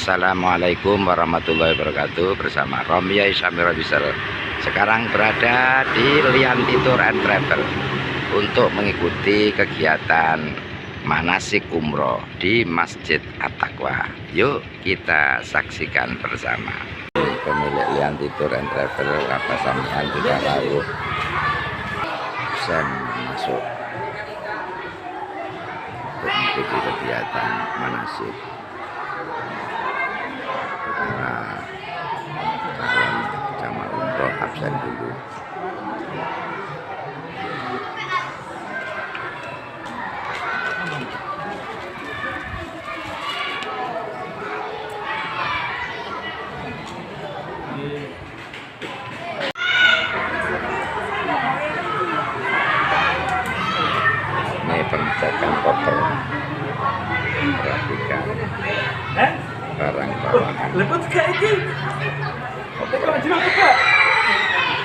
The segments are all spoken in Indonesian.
Assalamualaikum warahmatullahi wabarakatuh. Bersama Romya Isamira Bisar. Sekarang berada di Lianti Tour and Travel untuk mengikuti kegiatan manasik umroh di Masjid At-Taqwa. Yuk kita saksikan bersama. Pemilik Lianti Tour and Travel Bapak Samian juga lalu Sen masuk untuk mengikuti kegiatan manasik. Para calon jamaah umroh absen dulu. Ini pengecekan koper, perhatikan barang bawaan. Lepet gak iki? Oke, kalau jinak kok.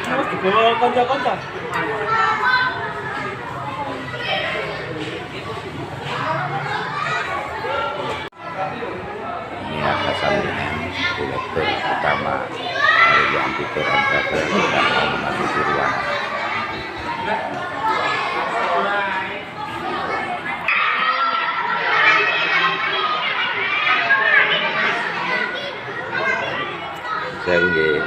Harus dibawa konco-konco. Ini atas sambilan direktur utama dari Lianti Tour and Travel yang mau memasuki ruang. Sengge.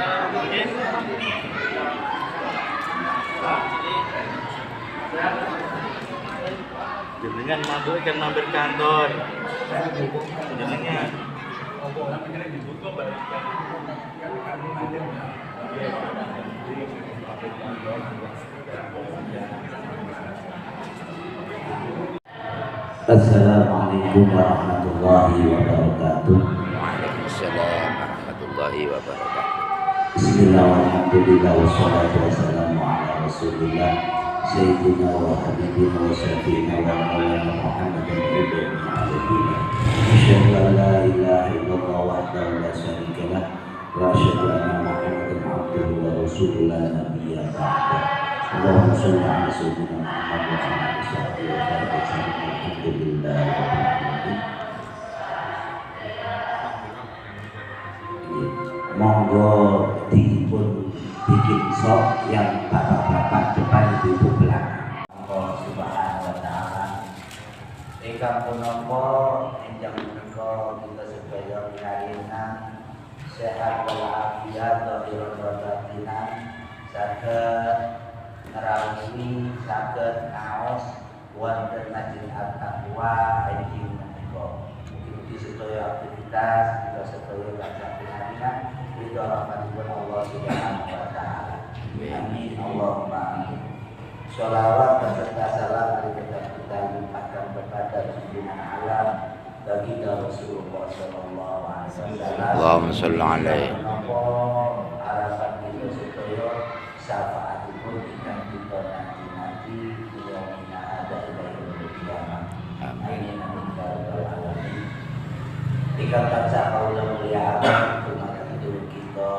Jenengan mabuk kan mampir kantor. Jenengan. Assalamualaikum warahmatullahi wabarakatuh. Waalaikumsalam warahmatullahi wabarakatuh. Bismillah walhamdulillah wassalatu wassalamu ala rasulillah Sayyidina wa habibina wa syafi'ina wa maulana Muhammadin ibn Abdillah. Asyhadu an la ilaha illallah wahdahu la syarika lah wa asyhadu anna Muhammadan abduhu wa rasuluhu la nabiyya ba'da. Allahumma shalli ala sayyidina Muhammad wa ala alihi wa sahbihi wa sallam. Alhamdulillah rabbil alamin. Monggo dipun bikin sok yang bapak-bapak depan ibu belakang. Allah Subhanahu wa taala. Ingkang punapa enjang menika kita sedaya pinaringan sehat walafiat dhahirun wa batinan saged nerawi saged ngaos wonten Masjid At-Taqwa enjing menika. Mungkin sedaya aktivitas kita sedaya baca pinaringan ridho rahmatipun Allah Subhanahu wa taala. Amin Allahumma amin. Sholawat beserta salam kita limpahkan kepada junjungan alam baginda Rasulullah sallallahu alaihi wasallam. Allahumma sholli alaihi. Harapan kita sedaya syafaatipun ingkang kita nanti yaumina ada ilaihil qiyamah. Amin amin ya rabbal alamin. Ingkang tansah kaula mulyakaken kita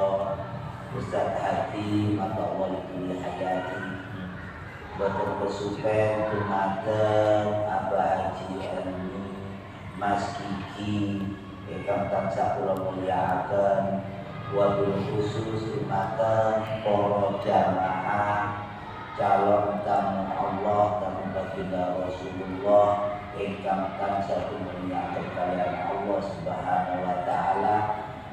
Ustaz Hadi mata wali hayati boten kesupen dumateng Abah Haji Elmi Mas Kiki ingkang tansah kula mulyakaken wabil khusus dumateng para jamaah calon tamu Allah tamu baginda Rasulullah ingkang tansah mulyakaken kaliyan Allah Subhanahu wa taala.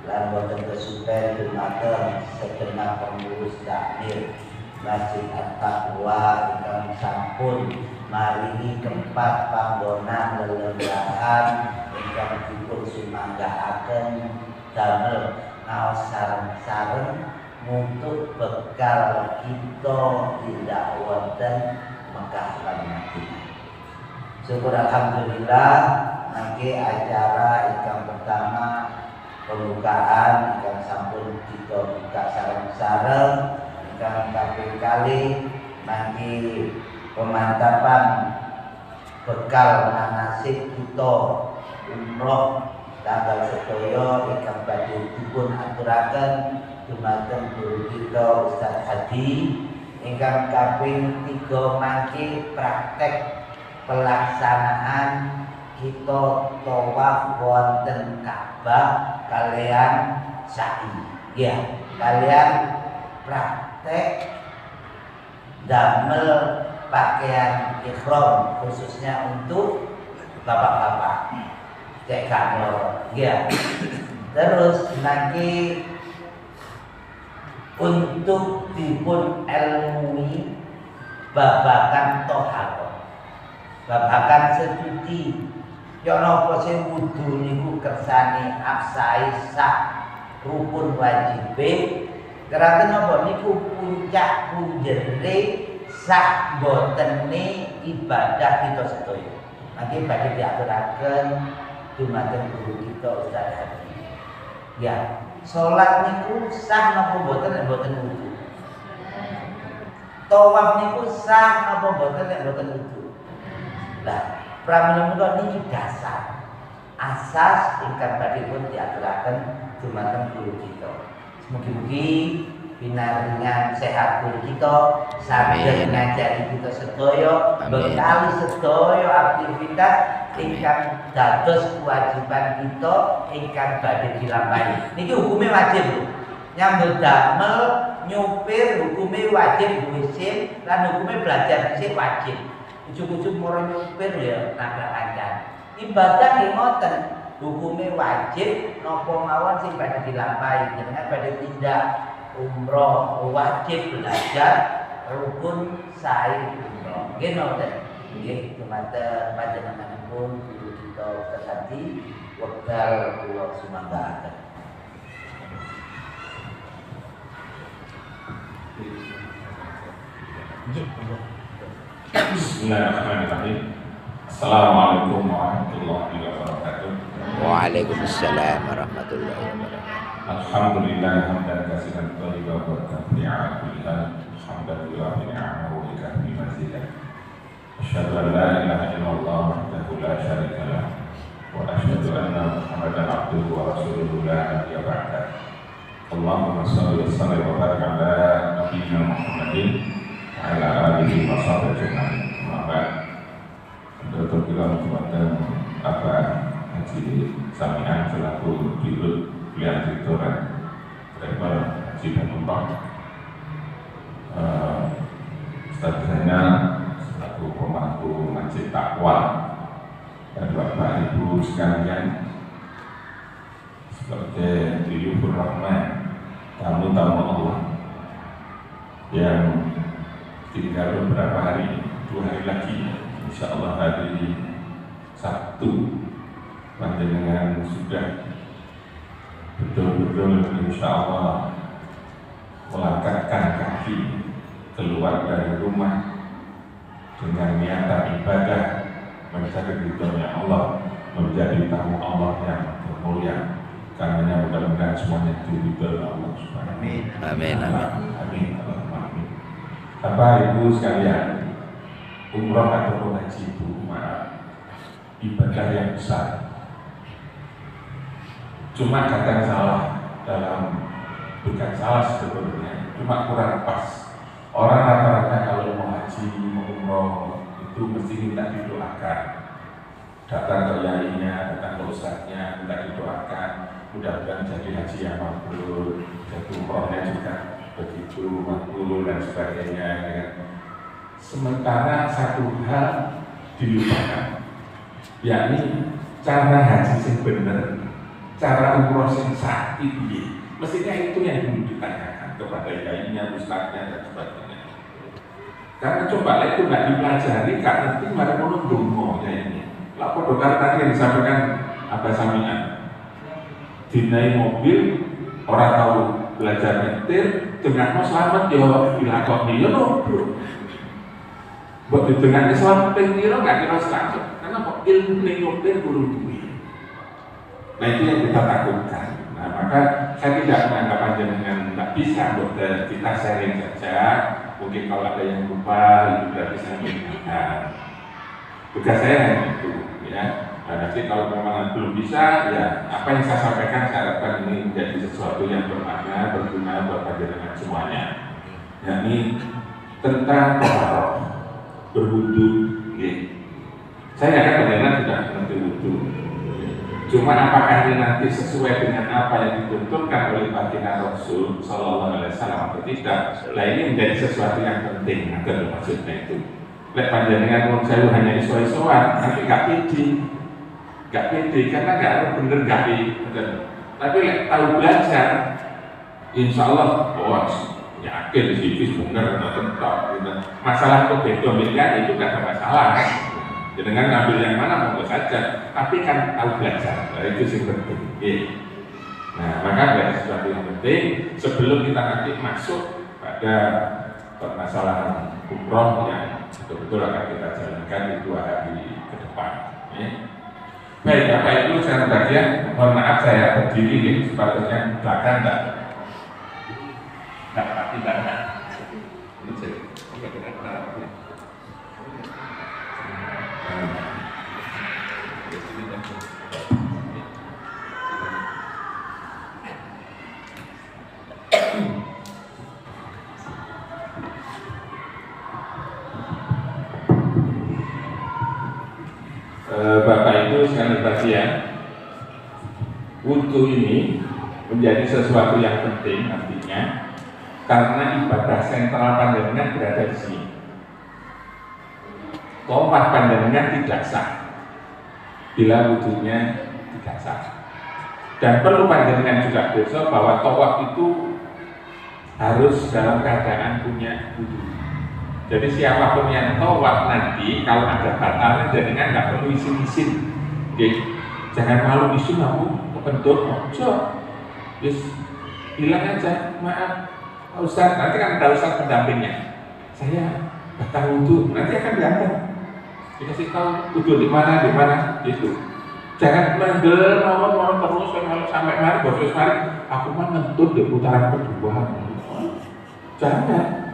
Lan boten kesupen dumateng segenap pengurus takmir Masjid At-Taqwa ingkang sampun maringi tempat panggonan lelenggahan ingkang dipun sumanggahaken damel ngaos sareng-sareng untuk bekal kita tindak wonten Mekah lan Madinah. Syukur alhamdulillah mangke acara ingkang pertama pembukaan ingkang sampun kita buka sareng-sareng ingkang kaping kali mangke pemantapan bekal manasik kita umroh tanggal sedaya ingkang badhe dipun aturaken dumateng guru kita Ustaz Hadi ingkang kaping 3 mangke praktek pelaksanaan kita tawaf wonten Ka'bah kalian sa'i. Ya, kalian praktek damel pakaian ihram khususnya untuk bapak-bapak. Cek kantor. Ya. Terus nanti untuk dipun ilmui babakan toharo, babakan sesuci. Ya napa sing wudu niku kersane absai sak rukun wajib. Keraten napa niku puncak punjere sak botene ibadah kita sedaya. Mangke badhe diaturaken dumateng guru kita Ustaz Hadi. Ya, salat niku sah napa mboten nek mboten wudu. Tawaf niku sah napa mboten nek mboten wudu. Lah, pramila niki dasar asas ingkang badhe pun diaturaken dumateng guru kita. Mugi-mugi pinaringan sehat guru kita saged ngajari kita sedaya bekali sedaya aktivitas ingkang dados kewajiban kita ingkang badhe dilampahi. Niki hukume wajib lho. Nyambut damel nyupir hukume wajib duwe SIM lan hukume belajar dhisik wajib. Ujug-ujug moro nyupir ya nabrak kancan. Ibadah nggih ngoten, hukume wajib napa mawon sing badhe dilampahi. Jenengan badhe tindak umroh wajib belajar rukun sa'i umroh. Nggih ngoten. Nggih dumateng panjenenganipun guru kita Ustaz Hadi wekdal kula sumanggaken. Bismillahirrahmanirrahim. Assalamualaikum warahmatullahi wabarakatuh. Waalaikumsalam warahmatullahi wabarakatuh. Alhamdulillah hamdan katsiran thayyiban barakan ala kulli hal. Alhamdulillah bi ni'amihi wa bi mazidah. Asyhadu an la ilaha illallah wahdahu la syarika lah wa asyhadu anna Muhammadan abduhu wa rasuluhu la nabiyya ba'dah. Allahumma shalli wa sallim wa barik ala nabiyyina Muhammadin wa ala alihi wa sahbihi ajma'in. Dr. Kiram kepada apa Haji Samian selaku dirut pilihan direktorat travel Haji dan Umrah, Ustaz Zainal selaku pemangku Masjid Taqwa, dan Bapak Ibu sekalian sebagai Diyufur Rahman, tamu-tamu Allah yang tinggal beberapa hari, 2 hari lagi. Insyaallah hari Sabtu panjenengan sudah betul-betul insyaallah melangkahkan kaki keluar dari rumah dengan niatan ibadah mencari ridhonya Allah, menjadi tamu Allah yang mulia. Karenanya mudah-mudahan semuanya diridhoi Allah Subhanahu wa taala. Amin amin. Amin. Amin. Bapak Ibu sekalian, umroh ataupun haji itu ibadah yang besar. Cuma kadang salah dalam, bukan salah sebetulnya, cuma kurang pas. Orang rata-rata kalau mau haji, mau umroh itu mesti minta didoakan. Datang ke yainya, datang ke ustadznya, minta didoakan. Mudah-mudahan jadi haji yang makbul, jadi umrohnya juga begitu makbul dan sebagainya. Ya. Sementara satu hal dilupakan, yakni cara haji yang benar, cara umroh yang sah itu. Mestinya itu yang dulu ditanyakan kepada yainya, ustadznya dan sebagainya. Karena coba itu nggak dipelajari, nggak ngerti, mereka menunggu ini. Lapor dokter tadi yang disampaikan Abah Samian, dinai mobil, orang tahu belajar nyetir, dengan mau selamat ya dilakoni ya no bro. Buat di tengah Islam pengira nggak kira selamat, karena kok ilmu nyopir belum duit. Nah itu yang kita takutkan. Nah maka saya tidak menganggap panjenengan nggak bisa, dokter, kita sharing saja. Mungkin kalau ada yang lupa itu berarti saya mengingatkan. Tugas saya hanya itu, ya. Nah, nanti kalau memang belum bisa, ya apa yang saya sampaikan saya harapkan ini menjadi sesuatu yang bermakna, berguna buat panjenengan semuanya. Yakni tentang taharah, berwudu. Saya akan panjenengan tidak mengerti wudu. Cuma apakah ini nanti sesuai dengan apa yang dituntutkan oleh baginda Rasul Sallallahu Alaihi Wasallam atau tidak? Nah ini menjadi sesuatu yang penting. Ada maksudnya itu. Lek panjenengan mau jauh hanya iso-isoan, nanti gak pede, karena gak ada bener gak pede. Tapi lek tahu belajar, insya Allah, yakin sih bener, tentu. Masalah kok beda miliar itu gak ada masalah. Dengan ngambil yang mana monggo saja, tapi kan tahu belajar, itu yang penting. Nah, maka ada sesuatu yang penting sebelum kita nanti masuk pada permasalahan umroh yang betul-betul akan kita jalankan di 2 hari ke depan. Baik, Bapak Ibu sekarang bagian, mohon maaf saya berdiri nih, sepatutnya belakang enggak pasti belakang. Ini saya Bapak Ibu sekalian perhatian, wudhu ini menjadi sesuatu yang penting artinya karena ibadah sentral panjenengan berada di sini. Tawaf panjenengan tidak sah bila wudhunya tidak sah. Dan perlu panjenengan juga besok bahwa tawaf itu harus dalam keadaan punya wudhu. Jadi siapapun yang tawaf nanti kalau ada batalnya jenengan nggak perlu isin-isin. Jangan malu isin aku kepentut, just bilang aja maaf Pak Ustaz, nanti kan ada Ustaz pendampingnya. Saya batal wudhu, nanti akan diantar. Dikasih tahu wudhu di mana gitu. Jangan mendel mau terus kalau sampai mari bos aku mah ngentut di putaran kedua. Jangan.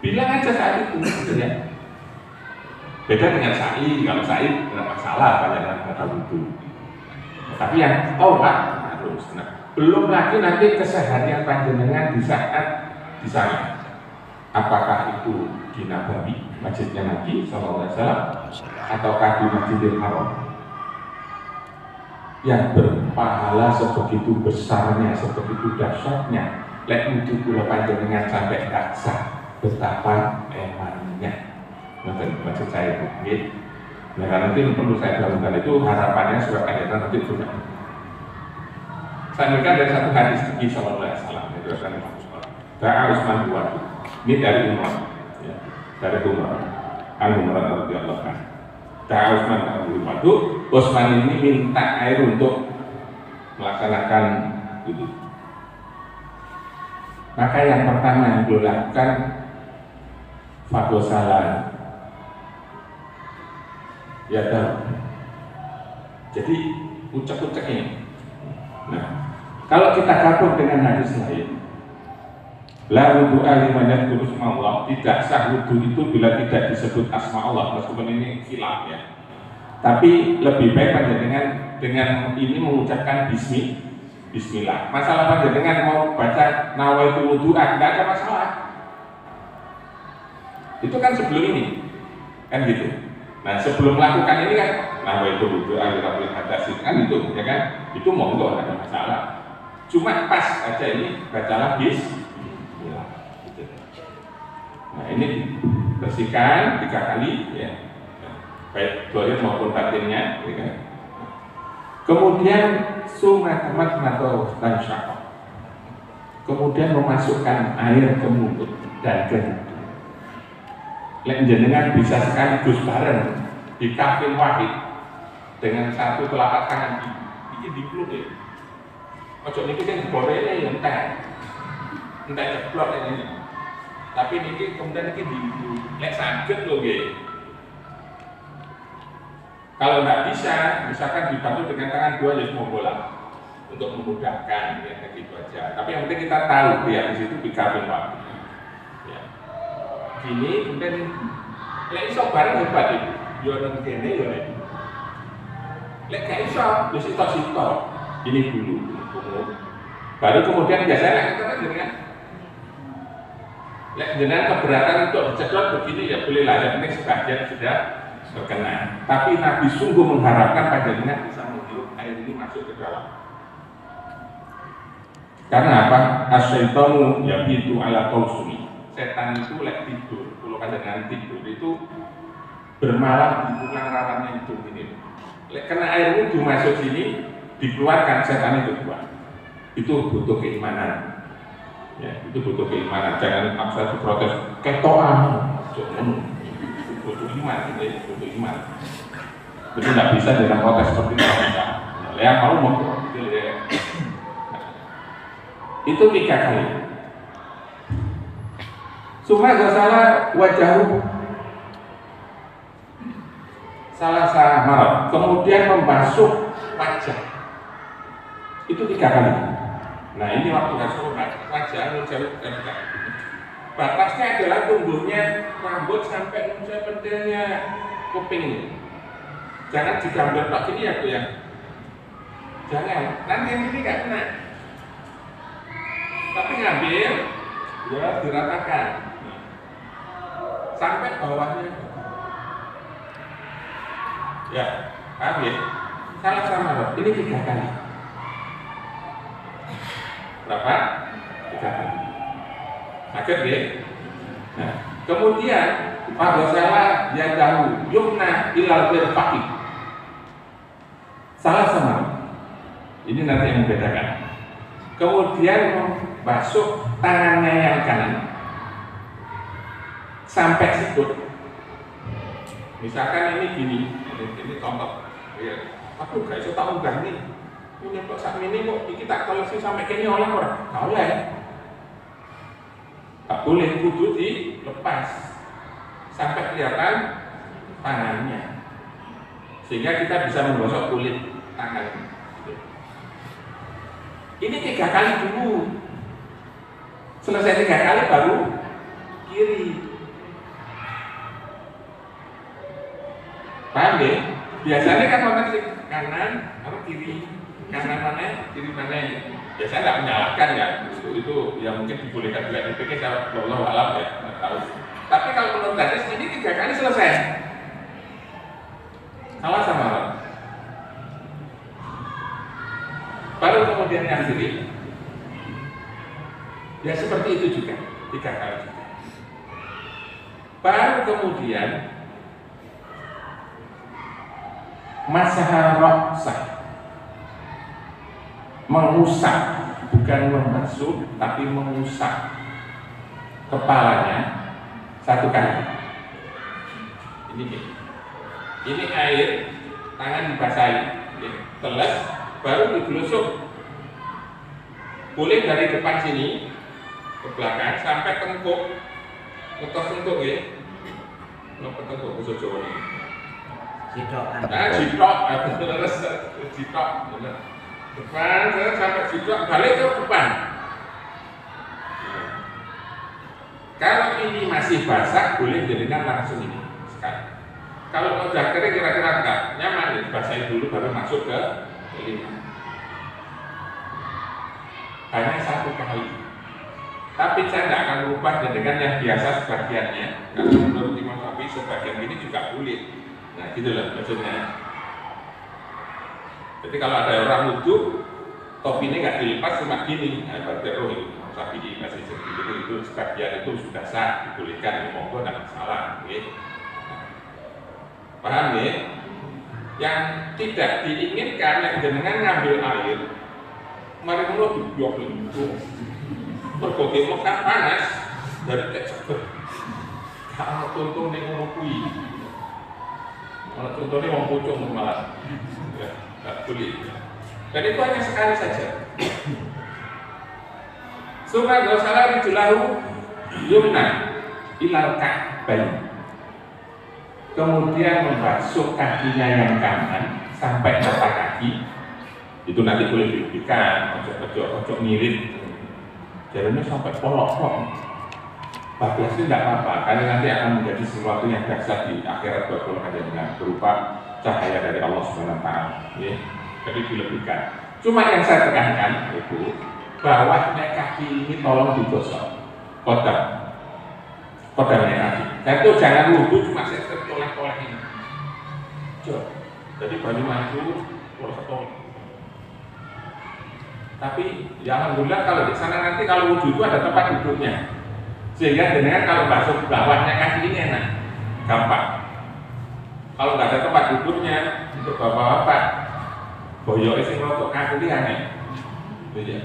Bilang aja saat itu, ya. Beda dengan sa'i, kalau sa'i tidak masalah pada kata wudhu. Tapi yang tawaf harus. Nah, belum lagi nanti keseharian panjenengan di saat di sana. Apakah itu di Nabawi, masjidnya Nabi Sallallahu Alaihi Wasallam, ataukah di Masjidil Haram? Yang berpahala sebegitu besarnya, sebegitu dahsyatnya. Lek wudhu kula panjenengan sampai tak sah. Betapa emannya, maksud saya itu. Nah, karena itu perlu saya lakukan itu harapannya surat ayatan nanti juga. Saya berikan dari satu hadis Nabi Sallallahu Alaihi Wasallam itu akan harus manduat. Ini dari Umar, ya, dari Umar, Umar radhiyallahu anhu. Harus manduat. Utsman ini minta air untuk melaksanakan itu. Maka yang pertama yang beliau lakukan fadosalan, ya tahu. Jadi ucap-ucap ini. Nah, kalau kita gabung dengan hadis lain, la wudu'a liman yadhkuru asma Allah, tidak sah wudu itu bila tidak disebut asma Allah, meskipun ini khilaf ya. Tapi lebih baik panjenengan dengan ini mengucapkan bismillah. Masalah panjenengan mau baca nawaitu wudu'a, tidak ada masalah. Itu kan sebelum ini, kan gitu. Nah sebelum melakukan ini kan, nawaitu wudu'a lirabbil hadasin, kan gitu, ya kan? Itu monggo, tidak ada masalah. Cuma pas aja ini bacalah bismillah. Gitu. Nah ini bersihkan 3 kali, ya. Baik dohir maupun batinnya, ya kan? Kemudian sumat atau tansyak. Kemudian memasukkan air ke mulut dan ke hidung. Lek jenengan bisa sekaligus bareng di kafil wahid dengan satu telapak tangan ini dipluk ya. Ojo niki kan diborele ya entek ceplok ini. Tapi niki kemudian niki dipluk. Lek saged lho nggih. Kalau nggak bisa, misalkan dibantu dengan tangan 2 ya semua bola untuk memudahkan, ya gitu aja. Tapi yang penting kita tahu ya di situ di kafil wahid. Ini kemudian lek iso bareng hebat itu. Yo nang kene yo nek. Lek gak iso, wis sitok-sitok. Ini dulu. Baru kemudian biasanya kita kan dengan lek jenengan keberatan untuk diceklot begini ya boleh lah, yang penting sebagian sudah berkenan. Tapi Nabi sungguh mengharapkan panjenengan bisa menghirup air ini masuk ke dalam. Karena apa? Asyaitonu yabitu ala qausumi. Setan itu lek tidur, kalau kadang tidur itu bermalam di tulang rawannya itu ini. Lek kena air wudhu masuk sini, dikeluarkan setan itu keluar. Itu butuh keimanan. Ya, itu butuh keimanan. Jangan maksa diprotes. Ketoan, jangan. Butuh iman, ini butuh iman. Jadi nggak bisa dengan protes seperti itu. Yang mau gitu ya. Itu 3 kali. Suma salah wajahu salah marah, kemudian membasuh wajah. Itu 3 kali. Nah ini waktu basuh wajah menjauh dari batasnya adalah tumbuhnya rambut sampai muncul pentilnya kuping ini. Jangan digambar pak ini ya Bu ya. Jangan, nanti yang ini nggak kena. Tapi ngambil, ya diratakan sampai bawahnya. Ya, paham ya? Salah sama loh. Ini 3 kali. Berapa? 3 kali. Maksud ya? Nah, kemudian pada salah dia tahu yumna ilal firfaqi. Salah sama. Ini nanti yang membedakan. Kemudian basuh tangannya yang kanan sampai sikut. Misalkan ini contoh. Ya, aku gak bisa tahu gak nih. Ini kok saat ini kok kita koleksi sampai kini oleh orang. Gak boleh. Gak boleh, kudu dilepas sampai kelihatan tangannya. Sehingga kita bisa menggosok kulit tangan. Ini 3 kali dulu. Selesai 3 kali baru kiri. Paham ya? Biasanya kan orang kanan atau kiri, kanan mana, kiri mana. Biasanya nggak menyalahkan ya. Itu yang mungkin dibolehkan juga dipikir kalau Allah alam ya, nggak tahu. Tapi kalau menurut hadis ini 3 kali selesai. Salah sama Allah. Baru kemudian yang kiri. Ya seperti itu juga, 3 kali juga. Baru kemudian masaha ra'sah, mengusap, bukan membasuh tapi mengusap kepalanya 1 kali. Ini air, tangan dibasahi, teles, baru digelusuk. Boleh dari depan sini ke belakang sampai tengkuk, ngetos tengkuk ya, ngetos tengkuk bahasa Jawa ini. Jitok, terus jitok, depan sampai jitok, balik ke depan. Kalau ini masih basah, boleh jadikan langsung ini sekali. Kalau udah kering kira-kira enggak nyaman, dibasahin dulu baru masuk ke telinga. Hanya 1 kali. Tapi saya tidak akan merubah dengan yang biasa sebagiannya. Karena menurut Imam Syafi'i sebagian ini juga boleh. Nah gitu loh maksudnya. Jadi kalau ada orang wudhu, topinya nggak dilepas cuma gini, nah berarti Imam Syafi'i masih seperti itu sebagian itu sudah sah, dibolehkan, monggo tidak masalah. Okay? Paham ya? Yang tidak diinginkan yang jenengan ngambil air, mari mulut dibuang itu. Berbagai Mekah panas dari tekstur. Kalau tuntung nih ngomong kui, malah tuntungnya mau pucung malah, ya, nggak boleh. Dan itu hanya sekali saja. Surah Al-Salah dijelahu yumna ilal ka'bain. Kemudian membasuh kakinya yang kanan sampai mata kaki. Itu nanti boleh diberikan, ojo mirip. Jalannya sampai polok-polok. Bablasnya tidak apa-apa, karena nanti akan menjadi sesuatu yang dahsyat di akhirat bakal dengan berupa cahaya dari Allah SWT. Ya. Jadi dilebihkan. Cuma yang saya tekankan itu bawahnya kaki ini tolong digosok. Kodamnya kaki. Dan itu jangan wudhu cuma saya toleh-toleh ini. Jadi baju maju, toleh-toleh. Tapi ya alhamdulillah kalau di sana nanti kalau wudhu itu ada tempat duduknya, sehingga dengan kalau basuh bawahnya kaki ini enak, gampang. Kalau nggak ada tempat duduknya untuk bapak-bapak, boyok isi untuk kaki ini aneh. Ya.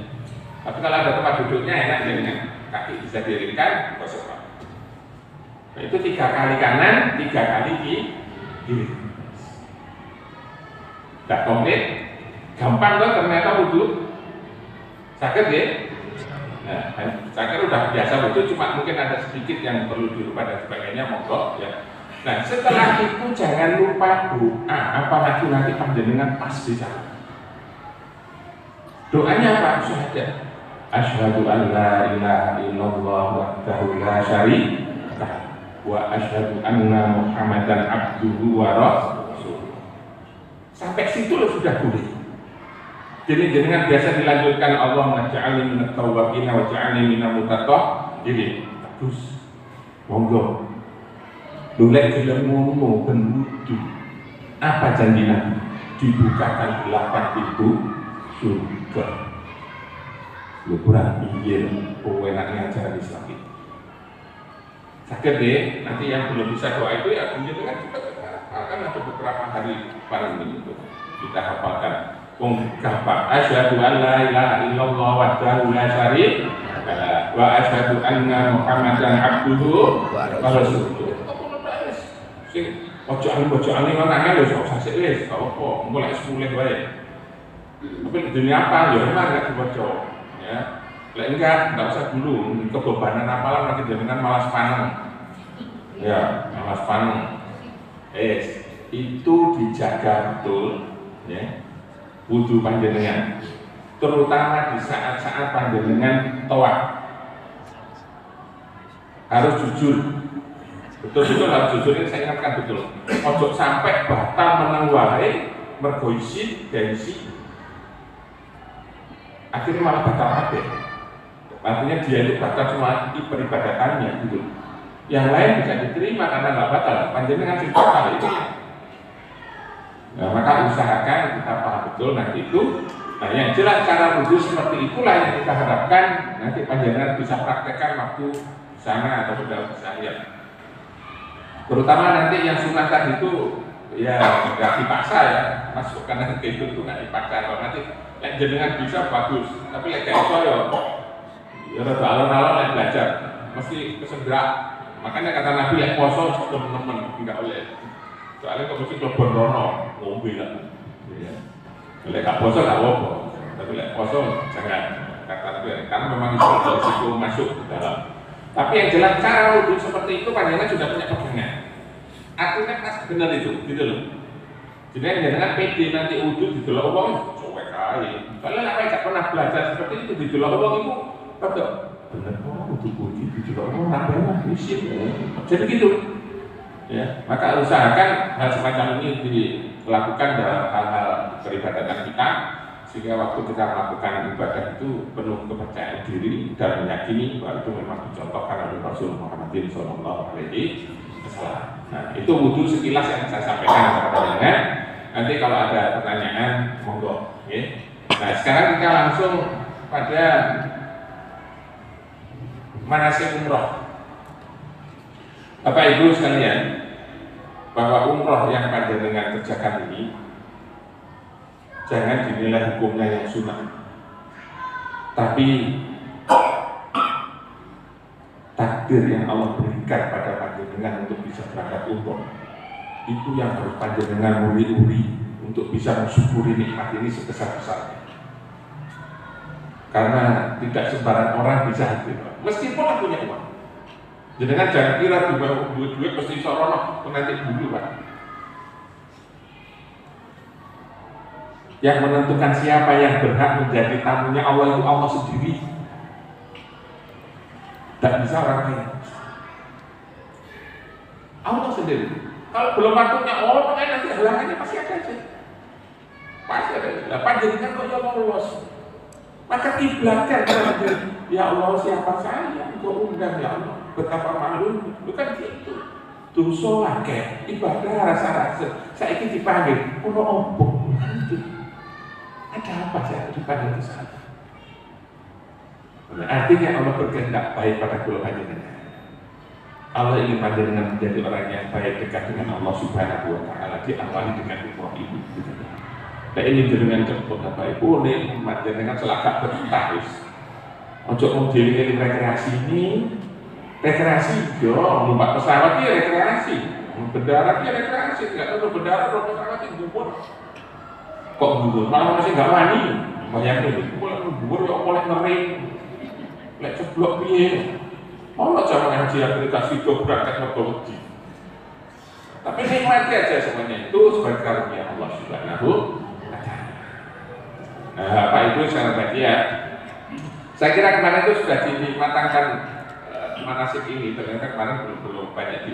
Tapi kalau ada tempat duduknya enak, dengan kaki bisa diiringkan, basuh bawah. Nah, itu 3 kali kanan, 3 kali kiri. Nggak komplit, gampang kan ternyata wudhu. Sakit ya? Nah, sakit udah biasa wudhu, cuma mungkin ada sedikit yang perlu dirubah dan sebagainya, monggo ya. Nah, setelah itu jangan lupa doa, apalagi nanti panjenengan pas di sana. Doanya apa? Syahadat. Asyhadu an la ilaha illallah wahdahu la syarika wa asyhadu anna Muhammadan abduhu wa rasuluh. Sampai situ lo sudah boleh. Jadi dengan biasa dilanjutkan Allahumma ja'alni minat tawwabin wa ja'alni minal mutatahhirin. Terus monggo. Lulek gelem-ngono ben wudu. Apa janji Nabi? Dibukakan 8 pintu surga. Lu kurang piye enaknya ajaran Islam ini. Sakit deh, nanti yang belum bisa doa itu ya dengan kita akan ada beberapa hari paling ini untuk kita hafalkan. Gampang. Asyhadu an la ilaha illallah wahdahu la syarika wa asyhadu anna Muhammadan abduhu wa rasuluh. Sing ojo ali ngono lho sok sasik wis, gak apa, mulai 10 wae. Tapi dunia apa ya memang enggak dibaca ya. Lah enggak usah dulu, kebebanan apalan nanti dengan malas paneng. Ya, malas paneng. Itu dijaga betul ya. Wudu panjenengan. Terutama di saat-saat panjenengan tawaf. Harus jujur. Betul-betul harus jujur, ini saya ingatkan betul. Ojo sampai batal menang wae mergo isi gengsi. Akhirnya malah batal kabeh. Artinya dia itu batal semua peribadatannya gitu. Yang lain bisa diterima karena nggak batal. Panjenengan sing batal itu. Nah, maka usahakan kita paham betul nanti itu. Nah, yang jelas cara wudhu seperti itulah yang kita harapkan nanti panjenengan bisa praktekkan waktu di sana atau dalam keseharian. Terutama nanti yang sunat tadi itu ya nggak dipaksa ya, masuk karena itu nggak dipaksa. Kalau nanti yang jenengan bisa bagus, tapi lagi itu ya rada alon-alon yang belajar, mesti kesenggak. Makanya kata Nabi yang poso temen-temen nggak oleh. Soalnya kalau mesti coba rono ngombe lah. Kalau nggak poso nggak apa-apa, tapi lek poso jangan kata Nabi karena memang itu risiko masuk ke dalam. Tapi yang jelas cara wudhu seperti itu panjenengan sudah punya pegangan. Artinya pas benar itu, gitu loh. Jadi jangan PD nanti wudhu di dalam Allah, cuek aja. Kalau nggak pernah belajar seperti itu di dalam Allah itu, betul. Benar kok wudhu di dalam Allah namanya prinsip. Jadi gitu. Ya, maka usahakan hal semacam ini dilakukan dalam hal-hal peribadatan kita. Sehingga waktu kita melakukan ibadah itu penuh kepercayaan diri dan meyakini bahwa itu memang dicontohkan oleh Rasulullah Muhammad SAW. Nah, itu wudhu sekilas yang saya sampaikan kepada panjenengan. Nanti kalau ada pertanyaan, monggo. Okay. Nah, sekarang kita langsung pada manasik umroh. Bapak Ibu sekalian, bahwa umroh yang panjenengan kerjakan ini jangan dinilai hukumnya yang sunnah, tapi takdir yang Allah berikan pada panjenengan untuk bisa berangkat umroh itu yang harus panjenengan uri-uri untuk bisa mensyukuri nikmat ini sebesar-besarnya. Karena tidak sembarang orang bisa hadir, meskipun punya uang. Jenengan jangan kira duit pasti sorono nanti dulu Pak. Yang menentukan siapa yang berhak menjadi tamunya Allah itu Allah sendiri. Tidak bisa orang lain. Allah sendiri. Kalau belum waktunya Allah, makanya nanti halangannya pasti ada aja. Pasti ada. Nah, panjenengan kok ya Allah. Maka kiblatkan ya Allah siapa saya? Kau undang ya Allah. Betapa malu. Bukan gitu. Dosa akeh, ibadah rasa-rasa. Saya ini dipanggil, ono opo. Ada apa saya dipanggil ke sana? Nah, artinya Allah berkehendak baik pada kula panjenengan. Allah ingin panjenengan menjadi orang yang baik dekat dengan Allah Subhanahu wa taala, diawali dengan umroh ini. Nah, ini dengan cepet apa ibu nih panjenengan selakak betah wis. Ojo mau dieling rekreasi ini, rekreasi yo numpak pesawat ya rekreasi, mendarat ya rekreasi, nggak tahu mendarat atau pesawat itu gugur. Kok gugur? Malah masih nggak wani. Bayangin itu, mulai gugur ya oleh ngering, lek ceblok piye. Mau jangan haji aplikasi itu berangkat mergoti. Tapi nikmati aja semuanya itu sebagai karunia Allah Subhanahu wa taala. Nah, Pak Ibu saya bagi ya. Saya kira kemarin itu sudah dimatangkan manasik ini, ternyata kemarin belum banyak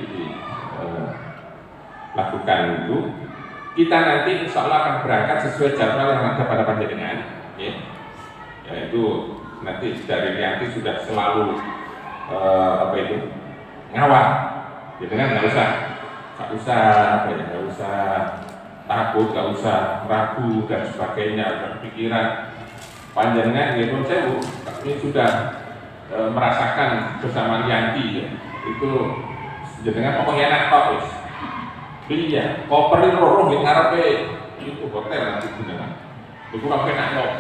dilakukan itu. Kita nanti insya Allah akan berangkat sesuai jadwal yang ada pada panjenengan, ya. Yaitu nanti dari Rianti sudah selalu ngawal, gitu kan, nggak usah takut, nggak usah ragu dan sebagainya, berpikiran panjenengan gitu. Saya ini sudah merasakan bersama Rianti ya, itu jenengan pokoknya enak tok wis. Iya, koper itu roh nggih ngarepe itu hotel nanti jenengan. Iku ora penak kok.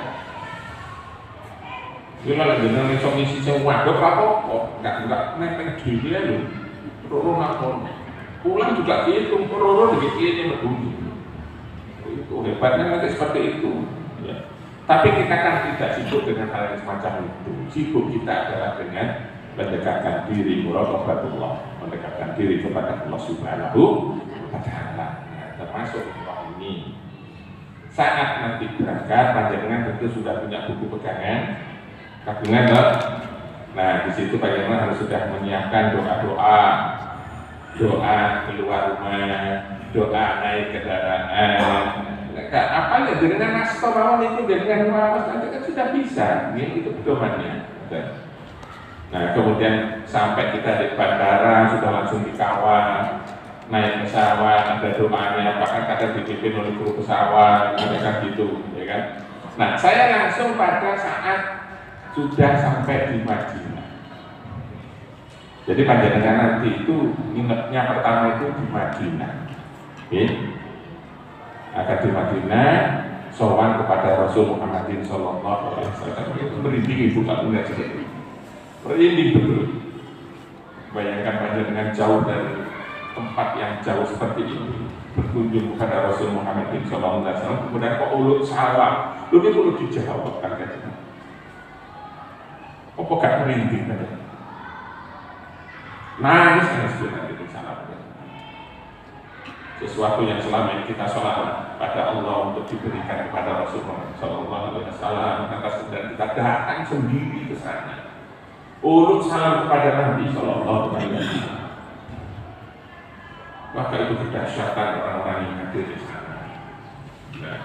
Yo lha jenengan iso ngisi sing wadok apa-apa, enggak nempel dhewe lho. Roh ngapun. Pulang juga gitu, roh dikit-dikit berbunyi. Itu hebatnya nanti seperti itu. Ya. Tapi kita kan tidak sibuk dengan hal yang semacam itu. Sibuk kita adalah dengan mendekatkan diri muraqabatullah, mendekatkan diri kepada Allah Subhanahu wa taala. Termasuk ini. Saat nanti berangkat, panjenengan tentu sudah punya buku pegangan, kagungan loh. Nah, di situ panjenengan harus sudah menyiapkan doa-doa, doa keluar rumah, doa naik kendaraan. Apa ya dengan nasto bawah itu dengan apa nanti kan sudah bisa, ini itu pedomannya. Nah, kemudian sampai kita di bandara sudah langsung dikawal, naik pesawat ada doanya, bahkan kadang dipimpin oleh kru pesawat, mereka gitu, ya kan. Nah, saya langsung pada saat sudah sampai di Madinah. Jadi panjenengan nanti itu nginepnya pertama itu di Madinah. Okay. Akan di Madinah, sowan kepada Rasul Muhammadin Sallallahu Alaihi Wasallam. Itu merinding ibu tak melihat seperti itu. Merinding betul. Bayangkan panjenengan jauh dari tempat yang jauh seperti ini, berkunjung kepada Rasul Muhammadin Sallallahu Alaihi Wasallam. Kemudian kok ulut sawah, lu ini perlu dijawab kan katanya. Apa gak merinding katanya? Nangis nanti di sana. Sesuatu yang selama ini kita sholat pada Allah untuk diberikan kepada Rasulullah Sallallahu Alaihi Wasallam, dan kita datang sendiri ke sana. Ulut salam kepada Nabi Sallallahu Alaihi Wasallam. Maka itu kedahsyatan orang-orang yang hadir di sana. Nah,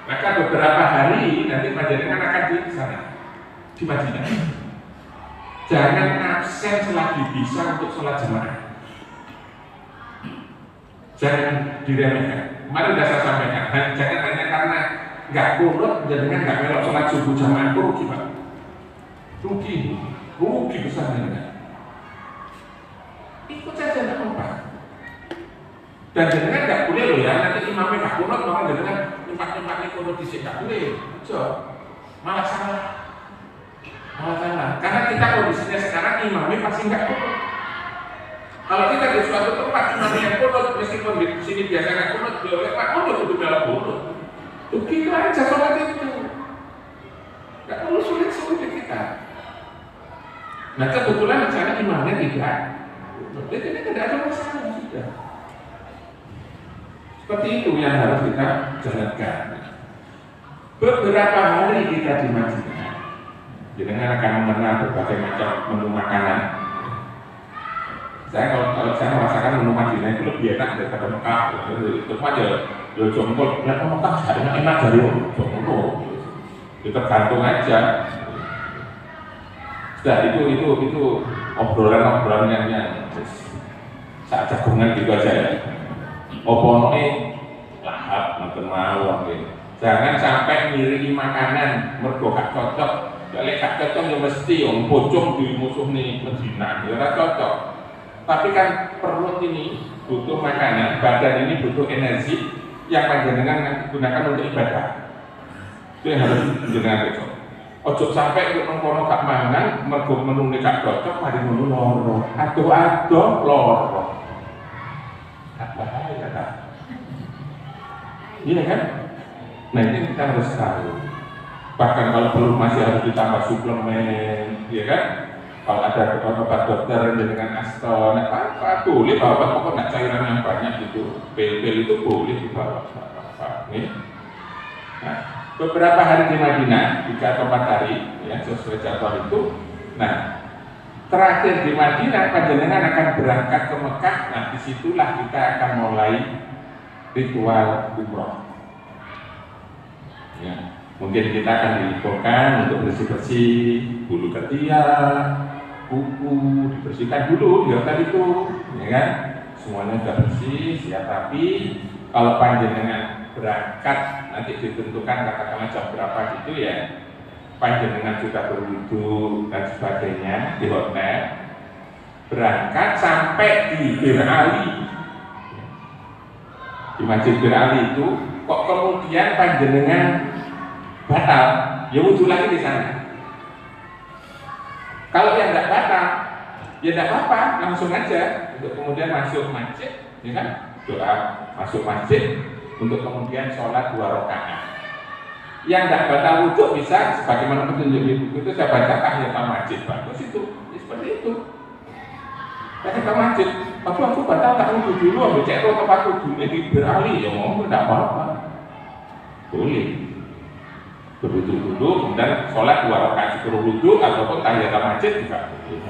maka beberapa hari nanti panjenengan akan di sana di Madinah. Jangan absen selagi bisa untuk sholat jemaah. Jangan diremehkan. Kemarin sudah saya sampaikan, jangan hanya karena nggak kunut, jangan nggak melok sholat subuh jamaah, rugi pak. Rugi besar dengan. Ikut saja nggak apa-apa. Dan jangan nggak boleh loh ya, nanti imamnya nggak kunut, malah jangan tempat-tempatnya kunut di sini nggak boleh. Malah salah. Karena kita kondisinya sekarang imamnya pasti nggak kunut. Kalau kita di suatu tempat imamnya yang kunut, meskipun di sini biasa nggak kunut, beliau nggak kunut itu dalam kunut. Tuh kita aja sholat itu, nggak perlu sulit-sulit kita. Nah kebetulan misalnya imamnya tidak, jadi tidak ada masalah sudah. Seperti itu yang harus kita jalankan. Beberapa hari kita di Madinah, jenengan akan mengenal berbagai macam menu makanan. Saya kalau saya merasakan menu Madinah itu lebih enak daripada Mekah. Itu aja, yo jongkol, ya Mekah enak dari jongkol. Itu tergantung aja. Sudah itu obrolan yang saat jagungan gitu aja ya. Oponoe lahap nonton mau. Jangan sampai ngiringi makanan mergo gak cocok Lek gak cocok ya mesti yang pocong di musuh nih Medina, ya ora cocok. Tapi kan perut ini butuh makanan, badan ini butuh energi yang panjenengan gunakan untuk ibadah. Itu yang harus panjenengan cocok. Ojo sampai untuk mengkono gak mangan, mergo menune gak cocok, mari ngono loro. Adoh-adoh loro. Gak bahaya kan? Iya kan? Nah ini kita harus tahu. Bahkan kalau perlu masih harus ditambah suplemen, ya kan? Kalau ada obat dokter dengan aston, apa boleh bawa, pokoknya cairan yang banyak itu, pil-pil itu boleh dibawa. Nah, beberapa hari di Madinah, 3 atau 4 hari, ya sesuai jadwal itu. Nah, terakhir di Madinah, panjenengan akan berangkat ke Mekah. Nah, disitulah kita akan mulai ritual umroh. Ya, mungkin kita akan diliburkan untuk bersih-bersih bulu ketiak, kuku, dibersihkan dulu di hotel itu, ya kan? Semuanya sudah bersih, siap rapi. Kalau panjenengan berangkat nanti ditentukan katakanlah jam berapa gitu ya. Panjenengan sudah berwudu dan sebagainya di hotel. Berangkat sampai di Bir Ali. Di Masjid Bir Ali itu kok kemudian panjenengan batal, ya wudu lagi di sana. Kalau yang tidak batal, ya tidak apa-apa, langsung aja untuk kemudian masuk masjid, ya kan? Doa masuk masjid untuk kemudian sholat 2 rakaat. Yang tidak batal wudu bisa, sebagaimana petunjuk di buku itu saya baca tahiyatul masjid, bagus itu, ya, seperti itu. Tahiyatul masjid, tapi aku batal tak wudu dulu, ambil cek roh tempat wudu ini beralih, ya mau tidak apa-apa, boleh. Berwudu dulu, kemudian sholat 2 rakaat seluruh wudu ataupun tahiyatul masjid juga boleh.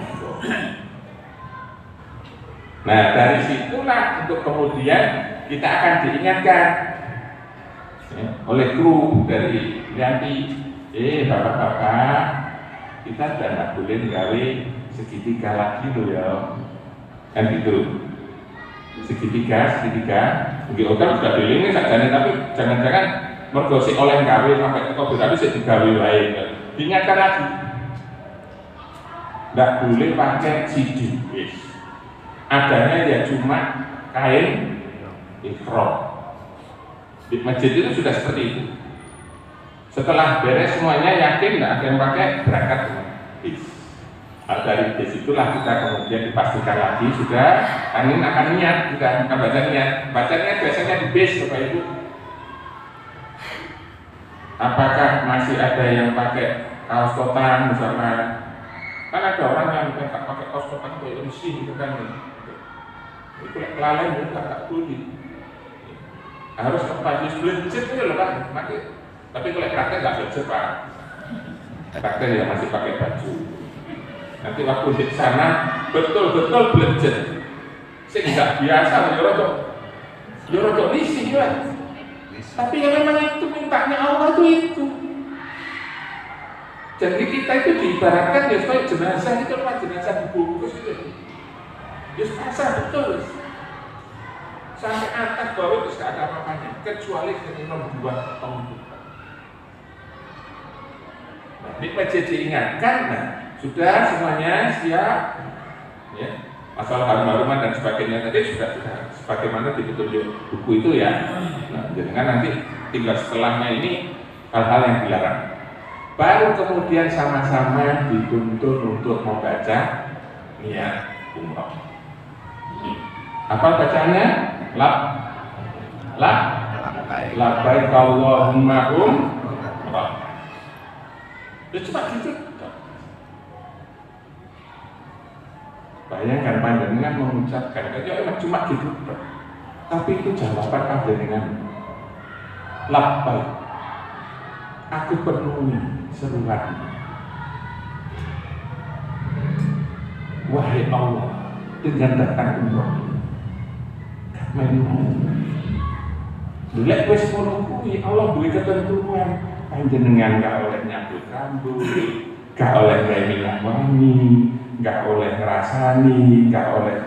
Nah dari situlah untuk kemudian kita akan diingatkan ya, oleh kru dari Yanti, bapak-bapak, kita sudah tidak boleh nggawe segitiga lagi loh ya, kan gitu. Segitiga, di hotel sudah dilingin sajane, tapi jangan-jangan mergosik oleh gawe sampai ke berarti saya digawe wae. Diingatkan lagi, tidak boleh pakai CD, adanya ya cuma kain ikhram. Di masjid itu sudah seperti itu. Setelah beres semuanya yakin tidak ada yang pakai, berangkat bis. Nah, dari disitulah kita kemudian dipastikan lagi sudah angin akan niat, sudah baca niat. Bacanya biasanya di bis Bapak Ibu. Apakah masih ada yang pakai kaos kotan misalkan? Kan ada orang yang pakai kaos kotan kayak besi gitu kan. Itu lalai juga tak boleh. Harus pasti belajar itu loh kan. Tapi kalau praktek nggak belajar Pak. Praktek ya masih pakai baju. Nanti waktu di sana betul-betul belajar. Saya nggak biasa nyorot nisi kan. Tapi yang memang itu mintanya Allah itu. Jadi kita itu diibaratkan ya sebagai jenazah itu lah, jenazah dibungkus itu. Ya pasang betul. Sampai atas bawah itu tidak ada apa-apanya kecuali dengan membuat pembukaan. Nah, ini masjid diingatkan, nah sudah semuanya siap, ya. Masalah harum-haruman dan sebagainya tadi sudah sebagaimana di petunjuk buku itu ya. Nah, jadi kan nanti tinggal setelahnya ini hal-hal yang dilarang. Baru kemudian sama-sama dituntun untuk membaca niat umroh. Apa bacaannya? Labbaik Allahumma umroh. Ya cuma gitu. Bayangkan panjenengan mengucapkan, emang cuma gitu, tapi itu jawaban panjenengan. Labbaik, aku penuhi seruan. Wahai Allah, dengan datang umroh, memang. Lek wis ngono kuwi Allah duwe ketentuan, panjenengan gak oleh nyabut rambut, gak oleh gawe minyak wangi, nggak oleh ngerasani, nggak oleh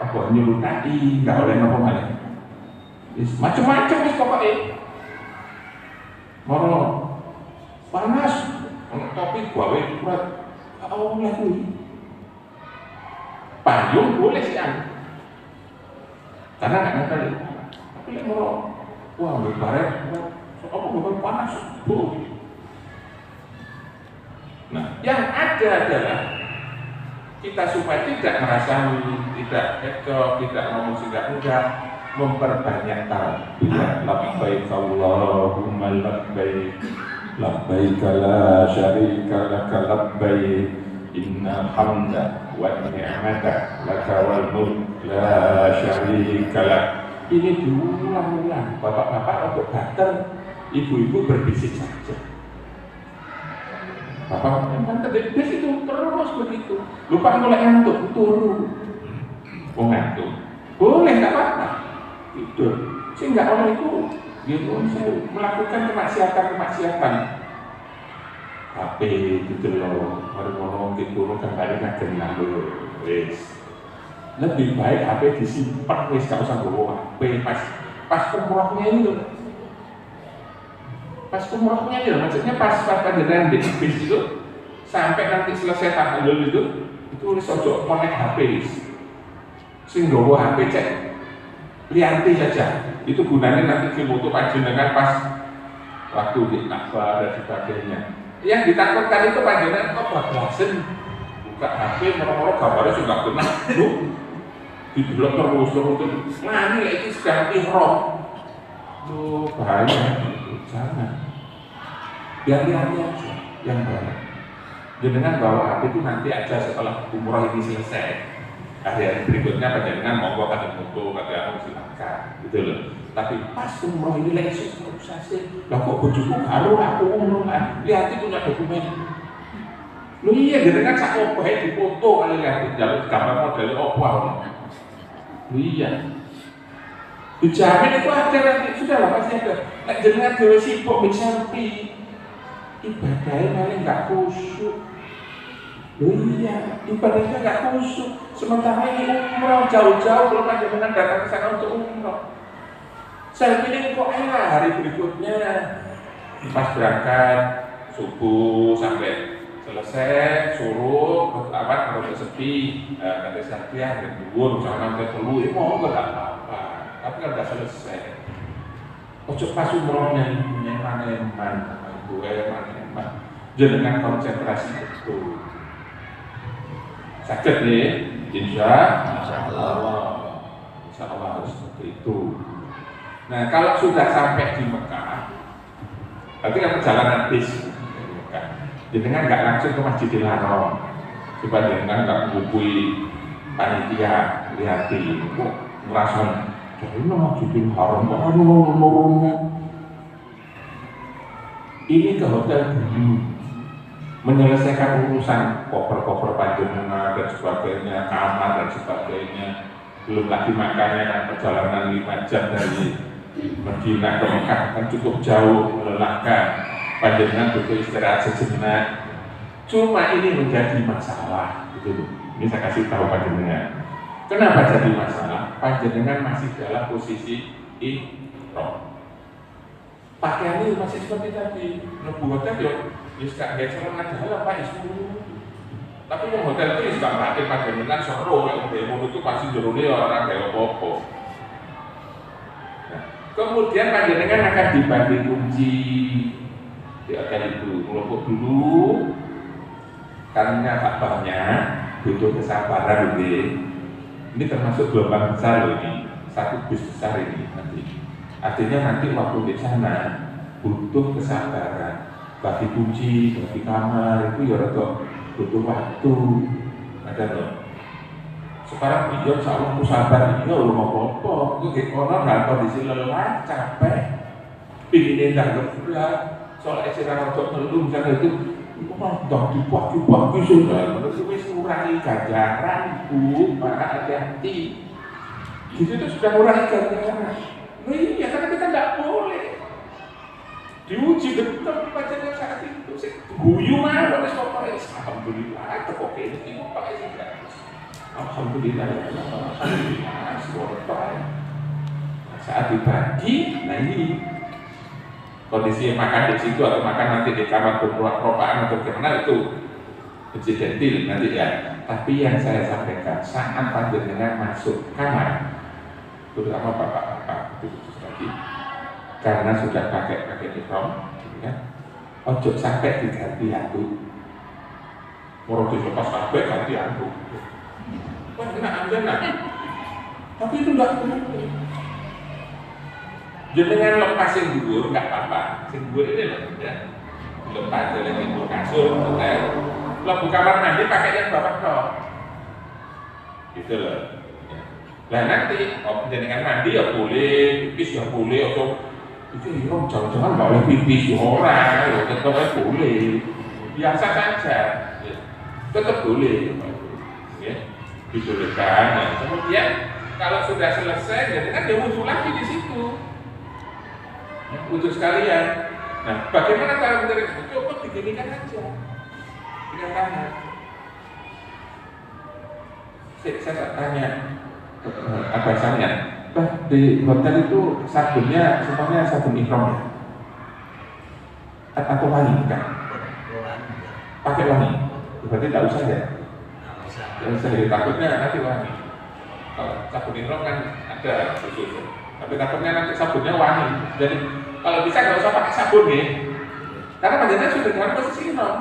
apa nyulutai, nggak oleh apa malah, macam-macam wis pokoknya. Moro panas topi gawe ukuran oleh kuwi. Payung boleh sih karena nggak nempel. Tapi lek mau wah baret apa bukan panas tuh. Nah, yang ada adalah kita supaya tidak ngerasani, tidak eco, tidak ngomong enggak, memperbanyak talbiyah. Labbaik Allahumma labbaik, labbaik la syarika laka labbaik, innal hamda wa ni'mata laka wal mulk la syarika lak. Ini diulang-ulang. Bapak-bapak untuk datang, ibu-ibu berbisik saja. Bapak memang bis itu terus begitu. Lupa mulai ngantuk, turun. Oh ngantuk, boleh nggak apa-apa. Tidur. Sehingga orang itu, gitu, saya melakukan kemaksiatan. HP gitu loh, baru ngomong gitu, kembali ke kenal dulu. Lebih baik HP disimpan, wis nggak usah bawa HP pas umrohnya itu. Pas umrohnya itu, maksudnya pas panjenengan di bis itu sampai nanti selesai tahallul itu wis ojo connect HP sing nggawa HP cek lianti saja. Itu gunanya nanti foto panjenengan pas waktu di Ka'bah dan sebagainya. Yang ditakutkan itu panjenengan kok bablasen buka HP moro-moro gambarnya sudah benar lu didelok terus ngani lagi sedang ihram. Tuh bahaya, jangan. Biar hati aja yang banyak. Dengan bawa HP itu nanti aja setelah umroh ini selesai. Hari-hari berikutnya panjenengan monggo kata foto kata silakan, gitu loh. Tapi pas umroh ini lagi susah sih. Lah kok bojoku karo aku umroh kan? Lihat itu punya dokumen. Lu iya jenengan sak opo di foto kali lihat jalur gambar model opo. Lu iya. Dijamin itu ada nanti, sudah lah pasti ada. Nek jenengan dhewe sibuk selfie, ibadahnya malah nggak khusyuk. Iya, ibadahnya nggak khusyuk. Sementara ini umroh jauh-jauh belum ada jenengan datang ke sana untuk umroh. Selfie ini kok enak hari berikutnya. Pas berangkat subuh sampai selesai suruh kalau sepi kata syariah dan dhuwur misalnya sampai telu ini mau nggak apa-apa. Tapi kan udah selesai. Ojo pas umrohnya mana ibu eman. Jangan konsentrasi betul. Sakit nih, insya Allah harus seperti itu. Nah kalau sudah sampai di Mekah, berarti kan perjalanan bis di Mekah. Jangan nggak langsung ke Masjidil Haram. Coba jangan nggak menghubungi panitia lihati, merasa ini Masjidil Haram, ini ke hotel dulu, menyelesaikan urusan koper-koper panjenengan dan sebagainya, kamar dan sebagainya, belum lagi makannya dan perjalanan 5 jam dari Madinah ke Mekah kan cukup jauh, melelahkan. Panjenengan butuh istirahat sejenak. Cuma ini menjadi masalah, gitu. Ini saya kasih tahu panjenengan. Kenapa jadi masalah? Panjenengan masih dalam posisi ihram. Pakaian ini masih seperti tadi. Lebu hotel yo, gak celana dalam Pak Ismu. Tapi yang hotel itu gak pakai panjenengan seru. Yang demo itu pasti jerone orang kayak apa-apa. Nah, kemudian panjenengan akan dibagi kunci di hotel itu. Kelompok dulu, karena Ka'bahnya butuh kesabaran gitu. Ini termasuk gelombang besar loh ini, satu bus besar ini nanti. Artinya nanti waktu di sana butuh kesabaran, bagi kunci, bagi kamar itu ya rada butuh waktu. Ada loh. Sekarang dia insya sabar ini loh mau apa? Itu di kono dalam kondisi lelah, capek, pingin nggak berat, soal istirahat untuk ngeluh misalnya itu. Dah dibuat sudah, menurut wis ngurangi ganjaran Bu, para hati-hati. Gitu itu sudah ngurangi ganjaran. Nah iya, karena kita nggak boleh diuji betul pacarnya saat itu. Guyu mah, harus pokoknya alhamdulillah, terpokok ini pakai sih. Alhamdulillah, saat dibagi, nah ini kondisi makan di situ atau makan nanti di kamar perpropaan atau gimana itu insidentil nanti ya. Tapi yang saya sampaikan saat panjenengan masuk kamar, terutama bapak-bapak itu lagi, karena sudah pakai ihram, ya, ojo sampai diganti handuk. Mau dilepas sampai ganti handuk. Wah, enak. Tapi itu enggak boleh. Jangan lepas yang dhuwur enggak apa-apa. Sing dhuwur ini loh, ya. Lepas dari itu kasur, hotel. Kalau buka kamar mandi pakai yang bawah toh. Gitu loh. Nah nanti, jenengan mandi ya boleh, pipis ya boleh, atau itu jangan nggak boleh pipis ya orang, ya tetap boleh. Biasa saja, ya. Tetap boleh. Ya. Dibolehkan. Nah, kemudian kalau sudah selesai, jenengan dia wudhu lagi di situ. Wudhu sekalian. Nah, bagaimana cara menerima? Cukup diginikan aja dengan tangan. Saya tanya, apa misalnya? Di hotel itu sabunnya semuanya sabun ihram ya? Atau wangi bukan? Pakai wangi? Berarti tidak usah ya? Yang saya takutnya nanti wangi. Kalau sabun ihram kan ada khusus, tapi takutnya nanti sabunnya wangi. Jadi kalau bisa nggak usah pakai sabun nih, karena panjenengan sudah dengan posisi ihram,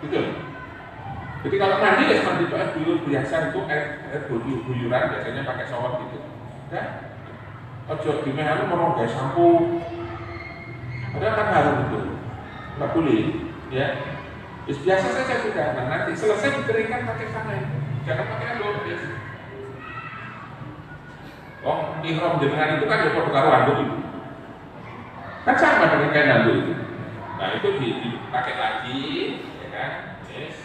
gitu. Jadi kalau mandi ya mandi itu air guyur biasa itu air guyuran biasanya pakai shower gitu. Ya, ojo gimana mau nggak sampo, ada kan harum itu, nggak boleh, ya. Biasa saja sudah. Nah nanti selesai dikeringkan pakai tangan, jangan pakai handuk. Oh, ihram jenengan itu kan ya produk karo handuk itu. Kan sama dengan kain handuk itu. Nah itu dipakai lagi, ya kan? Yes.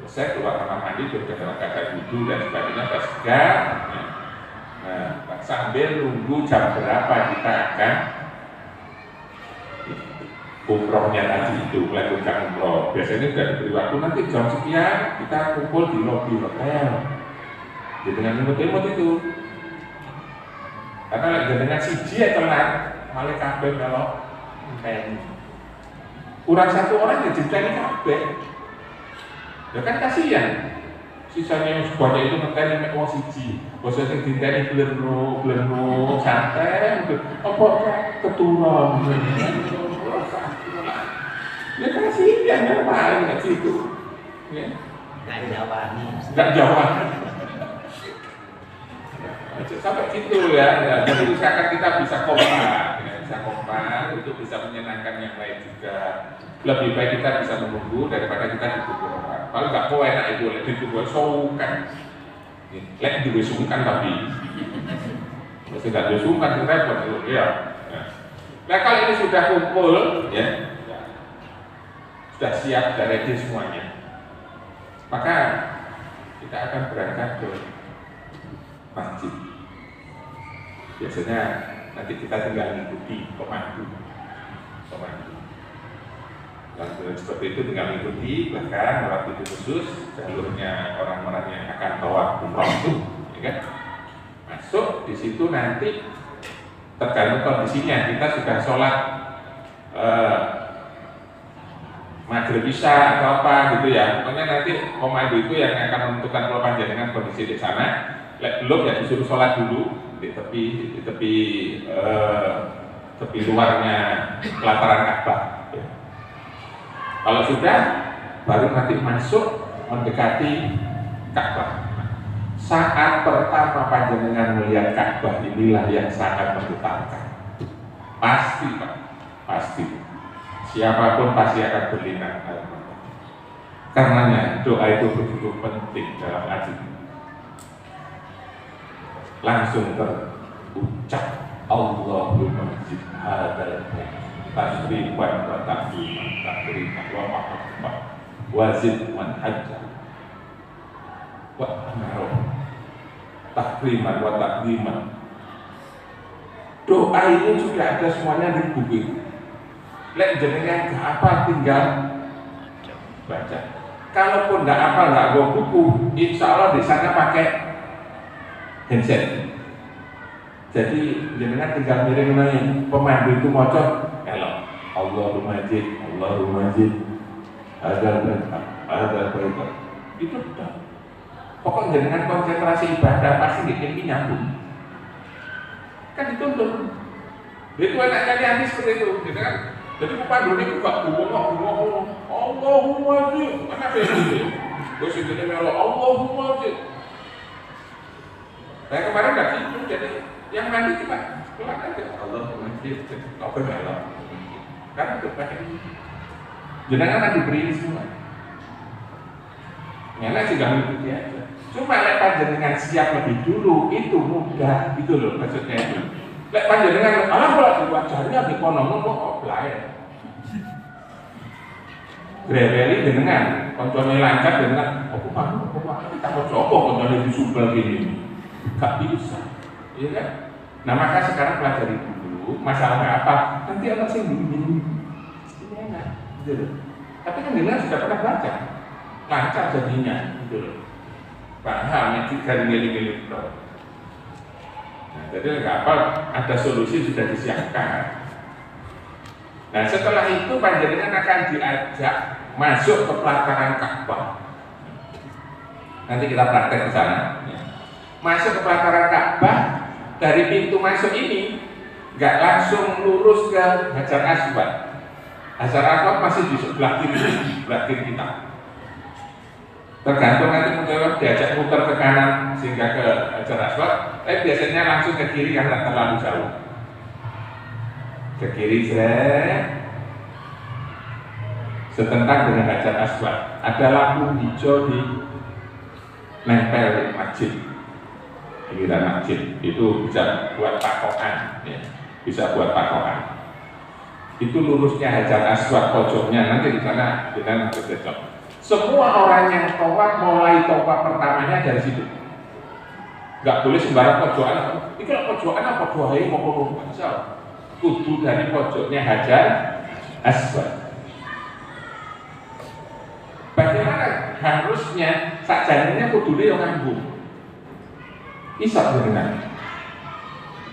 Selesai keluar kamar mandi, berkata-kata wudhu dan sebagainya, bersegar. Nah, sambil nunggu jam berapa kita akan umrohnya tadi itu, mulai bukan umroh. Biasanya sudah diberi waktu nanti jam sekian kita kumpul di lobi hotel. Jadi dengan imut-imut itu. Karena dengan siji ya telat, malah kabel kalau kurang satu orang ya jadi kabel. Ya kan kasihan. Sisanya yang sebanyak itu ngenteni mek wong siji. Bosok sing dinteni blerno santai gitu. Apa keturun. Ya kasihan ya paling gitu. Ya. Enggak jawab. Sampai gitu ya. Jadi usahakan kita bisa kompak, ya, bisa kompak untuk bisa menyenangkan yang lain juga. Lebih baik kita bisa menunggu daripada kita ditunggu orang. Kalau nggak mau enak itu, ditunggu sungkan. Lek juga sungkan tapi, masih nggak juga sungkan repot itu, ya. Nah kalau ini sudah kumpul, ya, sudah siap, sudah ready semuanya, maka kita akan berangkat ke masjid. Biasanya nanti kita tinggal mengikuti pemandu. Dan seperti itu tinggal mengikuti, bahkan waktu itu khusus jalurnya orang-orang yang akan tawaf umroh itu, ya kan? Masuk di situ nanti tergantung kondisinya, kita sudah sholat maghrib isya atau apa gitu ya. Pokoknya nanti pemandu itu yang akan menentukan kalau panjenengan kondisi di sana. Belum ya disuruh sholat dulu di tepi luarnya pelataran Ka'bah. Ya. Kalau sudah, baru nanti masuk mendekati Ka'bah. Saat pertama panjenengan melihat Ka'bah, inilah yang sangat menggetarkan. Pasti Pak, pasti. Siapapun pasti akan berlinang air mata. Karenanya doa itu begitu penting dalam haji. Langsung terucap Allahumma masjid hadal tasriwan wa takriman wa ma'afah wazid man hajjah wa amaroh takriman wa takriman. Doa ini juga ada semuanya di buku. Lek jenengan gak apa tinggal baca. Kalaupun gak apa gak bawa buku, insya Allah di sana pakai handset. Jadi jenengan tinggal miring pemandu itu mocok elok. Allahumma jid, Allahumma jid, ada berita, itu dah. Pokoknya dengan konsentrasi ibadah pasti bikin nyambung. Kan dituntut. Itu enaknya hati seperti itu, gitu kan? Jadi pepandu ini juga ngomong, Allahumma jid, mana begitu? Terus itu dia melok, Allahumma jid. Saya kemarin nggak gitu, jadi yang mandi cuma pulang aja, Allahumma jid, apa melok? Karena itu pakai ini. Jenengan kan diberi semua. Nyala juga mengikuti aja. Cuma lek panjenengan siap lebih dulu itu mudah, itu loh maksudnya itu. Lek panjenengan kalau diwajarnya di kono kok blae. Greweli jenengan, koncone lancar jenengan, aku kita mau coba koncone disubel gini. Gak bisa. Iya kan? Nah, maka sekarang pelajari dulu masalahnya apa. Nanti apa sih ini enak, gitu loh. Tapi kan jenengan sudah pernah baca. Lancar jadinya, gitu loh. Paham, itu kan gini-gini. Nah, jadi nggak apa, ada solusi sudah disiapkan. Nah, setelah itu panjenengan akan diajak masuk ke pelataran Ka'bah. Nanti kita praktek ke sana. Masuk ke pelataran Ka'bah, dari pintu masuk ini nggak langsung lurus ke Hajar Aswad. Hajar Aswad masih di sebelah kiri kita. Tergantung nanti menjawab diajak muter ke kanan sehingga ke Hajar Aswad, biasanya langsung ke kiri karena terlalu jauh. Ke kiri setentang dengan Hajar Aswad. Ada lampu hijau di nempel masjid, pinggiran masjid. Itu bisa buat pakokan, ya. Bisa buat pakokan. Itu lurusnya Hajar Aswad pojoknya, nanti di sana dengan bercocok. Semua orang yang tawaf mulai tawaf pertamanya dari situ. Nggak boleh sembarang pojokan. Ini kalau pojokan apa doai mau aja. Kudu dari pojoknya Hajar Aswad. Bagaimana harusnya sakjananya kudune yang ngambung. Isa dengan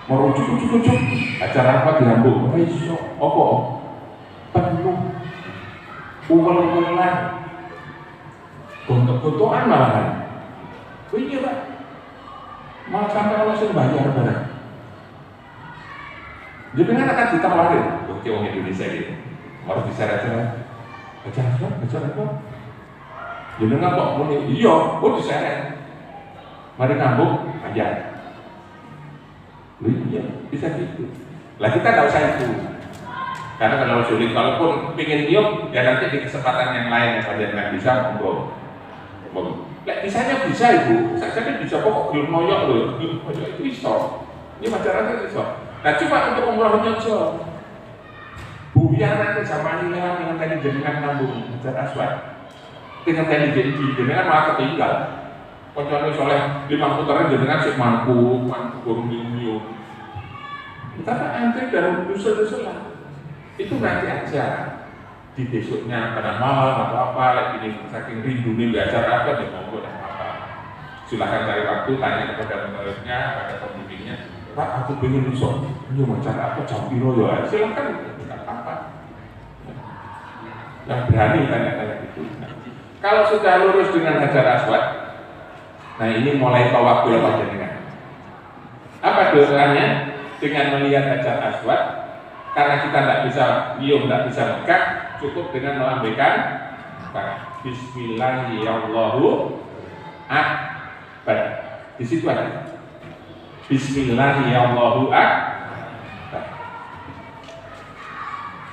merujuk Hajar Aswad diambung. Iso apa? Penuh. Uwel-uwelan. Gontok-gontokan malahan. Iya Pak, malah sampai Allah yang bayar barang. Jadi kan akan ditawarin, oke orang Indonesia gitu, harus diseret-seret. Baca apa? Jadi kan kok muni, iya, diseret. Mari ngambung, bayar. Iya, bisa gitu. Lah kita nggak usah itu. Karena kalau sulit, kalaupun pengen tiup, ya nanti di kesempatan yang lain yang kalian nggak bisa, monggo. Bisanya bisa ibu, saya bisa kok belum noyok loh, itu bisa. Ini masyarakat bisa. Nah cuma untuk umrohnya aja. Buyar nanti sama dengan tadi jenengan nambung Hajar Aswad, dengan tadi jenengan malah ketinggal. Kecuali soalnya 5 putaran jenengan sih mampu burung miu. Karena antri dan dusul-dusulan itu nanti aja. Di besoknya pada malam atau apa lagi ini saking rindu nih belajar apa ya monggo apa silahkan cari waktu tanya kepada penulisnya pada pembimbingnya Pak aku pengen besok ini mau cara apa jam piro ya silahkan tidak apa yang berani tanya-tanya itu. Kalau sudah lurus dengan Hajar Aswad, nah ini mulai tawaf dulu panjenengan. Apa doanya? Dengan melihat Hajar Aswad, karena kita tidak bisa tidak bisa Mekah, cukup dengan melambaikan Bismillahirrahmanirrahim. Di situ ada Bismillahirrahmanirrahim.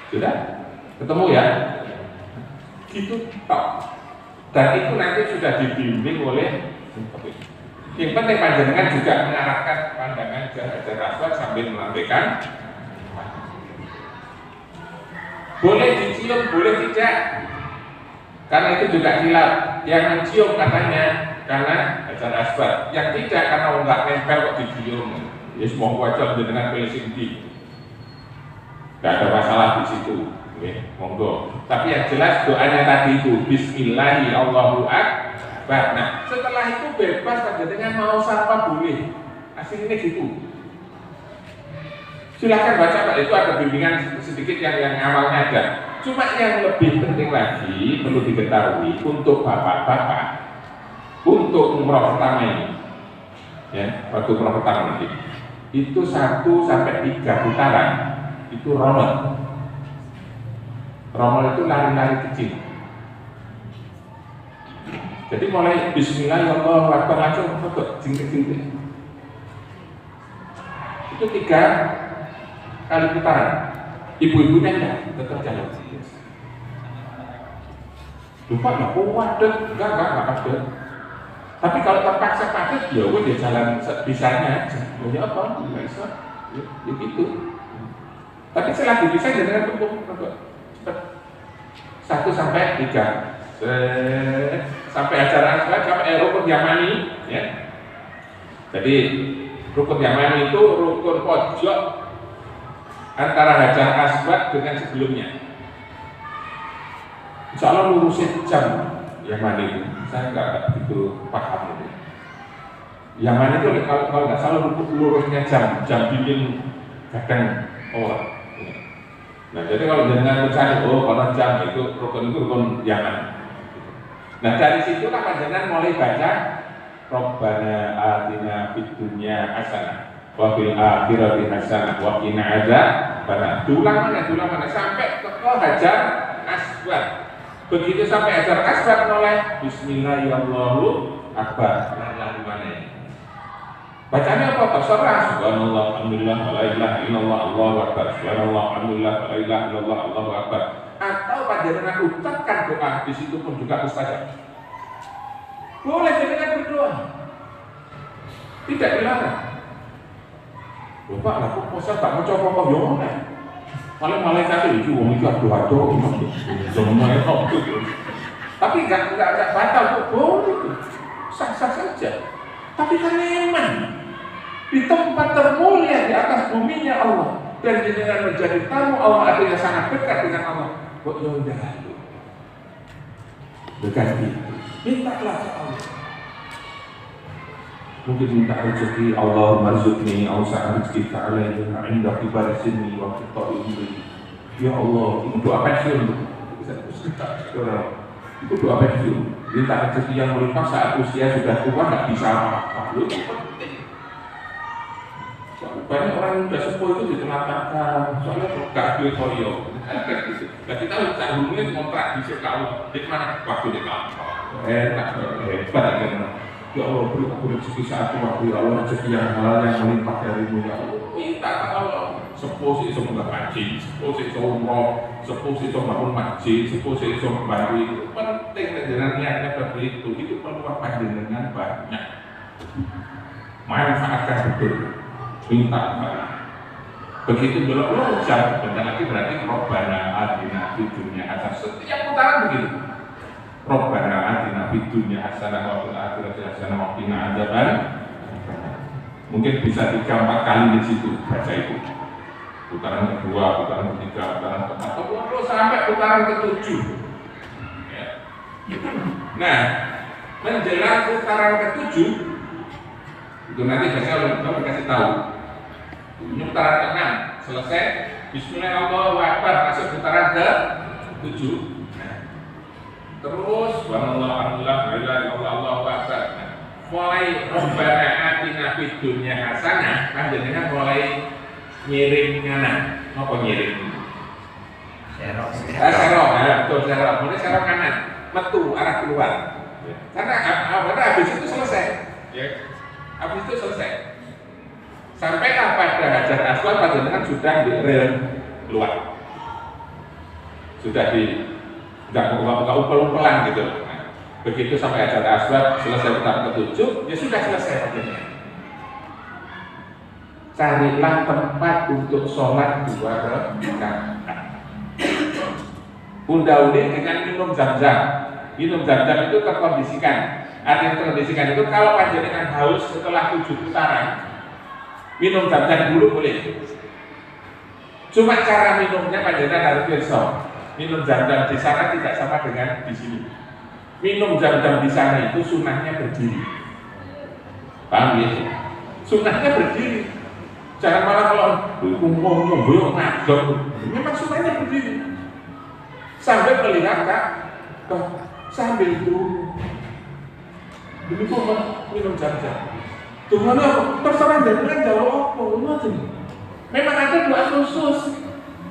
Sudah? Ketemu ya? Gitu tok. Dan itu nanti sudah dibimbing oleh yang penting panjenengan juga mengarahkan pandangan ke Hajar Aswad sambil melambaikan. Boleh dicium, boleh tidak. Karena itu juga hilaf. Yang mencium katanya karena Hajar Aswad, yang tidak karena enggak nempel kok dicium. Ya semua wajah dengan pilih sindi. Tidak ada masalah di situ. Oke, monggo. Tapi yang jelas doanya tadi itu Bismillahirrahmanirrahim. Nah, setelah itu bebas panjenengan mau sapa boleh. Aslinya gitu. Silakan baca Pak, itu ada bimbingan sedikit yang awalnya ada. Cuma yang lebih penting lagi perlu diketahui untuk bapak-bapak, untuk umroh pertama ini, ya, waktu umroh pertama nanti, itu 1 sampai 3 putaran itu romel. Romel itu lari-lari kecil. Jadi mulai Bismillahirrahmanirrahim langsung foto jingkrik-jingkrik. Itu 3 kali putaran. Ibu-ibunya enggak, tetap jalan. Lupa nggak padat, enggak padat. Tapi kalau terpaksa padat, ya udah dia jalan bisanya aja. Mau apa? Nggak bisa. Ya gitu. Tapi selagi bisa jangan tumpuk, cepat. 1 sampai 3. Sampai acara sampai rukun Yamani, ya. Jadi rukun Yamani itu rukun pojok antara Hajar Aswad dengan sebelumnya. Insya Allah lurusin jam Yamani itu, saya nggak begitu paham itu. Yamani itu kalau nggak salah lurusnya jam dinding kadang orang. Nah jadi kalau dengan mencari kalau jam itu rukun Yaman. Nah dari situlah panjenengan mulai baca Rabbana atina fid dunya hasanah wa fil akhirati hasanah wa qina adzabannar. Dulang mana sampai ke Hajar Aswad. Begitu sampai Hajar Aswad mulai Bismillahirrahmanirrahim akbar. Lalu mana? Bacanya apa? Terserah. Subhanallah, alhamdulillah, la ilaha illallah, Allahu akbar. Subhanallah, alhamdulillah, la ilaha illallah, Allahu akbar. Atau panjenengan ucapkan doa di situ pun juga mustajab. Boleh jenengan berdoa. Tidak dilarang. Bapak lah kok posa tak mau coba kok yo ngene. Paling malaikat itu wong iki doa-doa semua itu. Tapi enggak batal kok boleh. Sah-sah saja. Tapi kan memang di tempat termulia di atas buminya Allah dan jenengan menjadi tamu Allah artinya sangat dekat dengan Allah. Kok ya udah dekat itu. Mintalah ke Allah. Mungkin minta rezeki Allah marzuqni awsa'a rizqika alayya 'inda kibari sinni wa qita'i umri. Ya Allah, itu doa pensiun. Itu doa pensiun. Minta rezeki yang melimpah saat usia sudah tua nggak bisa apa-apa. Itu penting. Banyak orang yang sudah sepuh itu ditelantarkan. Soalnya nggak duit koyo. Nah kita harus hubungin kontrak di sekolah. Di mana waktu di kantor. Enak, hebat kan. Ya Allah, beri aku rezeki saat tua. Ya Allah, rezeki yang halal yang melimpah darimu. Ya Allah, minta ke Allah. Sepuh sih semua haji, sepuh sih semua umroh, sepuh sih semua bangun masjid, sepuh sih semua baru itu penting dengan niatnya seperti itu peluang panjenengan banyak. Manfaatkan betul, minta banyak. Begitu belum ucap, bentar lagi berarti Rabbana atina fid dunya hasanah. Setiap putaran begitu. Rabbana atina fid dunya hasanah wa fil akhirati hasanah wa qina adzabannar. Mungkin bisa 3-4 kali di situ baca itu. Putaran kedua, putaran ketiga, putaran keempat, terus sampai putaran ke-7. Ya. Nah, menjelang putaran ke-7 itu nanti saya akan kasih tahu. Ini putaran ke-6 selesai. Bismillahirrahmanirrahim masuk putaran ke-7. Nah, terus subhanallah, alhamdulillah, la ilaha illallah, Allahu akbar. Nah, mulai Rabbana atina fid dunya hasanah, panjenengan mulai nyiring kanan, apa nyiring? Serok, betul serok. Mulai serok kanan, metu arah keluar. Karena habis itu selesai. Ya, habis itu selesai. Sampailah pada Hajar Aswad panjenengan sudah di rel keluar, sudah nggak umpel-umpelan gitu. Nah, begitu sampai Hajar Aswad selesai putaran ke-7, ya sudah selesai panjenengan. Carilah tempat untuk sholat 2 rakaat. Undang-undang dengan minum zam-zam. Minum zam-zam itu terkondisikan. Artinya terkondisikan itu kalau panjenengan haus setelah 7 putaran, minum zam-zam dulu boleh. Cuma cara minumnya panjenengan harus pirsa. Minum zam-zam di sana tidak sama dengan di sini. Minum zam-zam di sana itu sunahnya berdiri. Paham ya? Sunahnya berdiri. Jangan malah kalau ngomong boyok ngadok. Memang sunahnya begini. Sampai melihat Kak, sambil itu demi minum jam-jam. Tuhan apa? Terserah jangan jawab apa, memang ada doa khusus,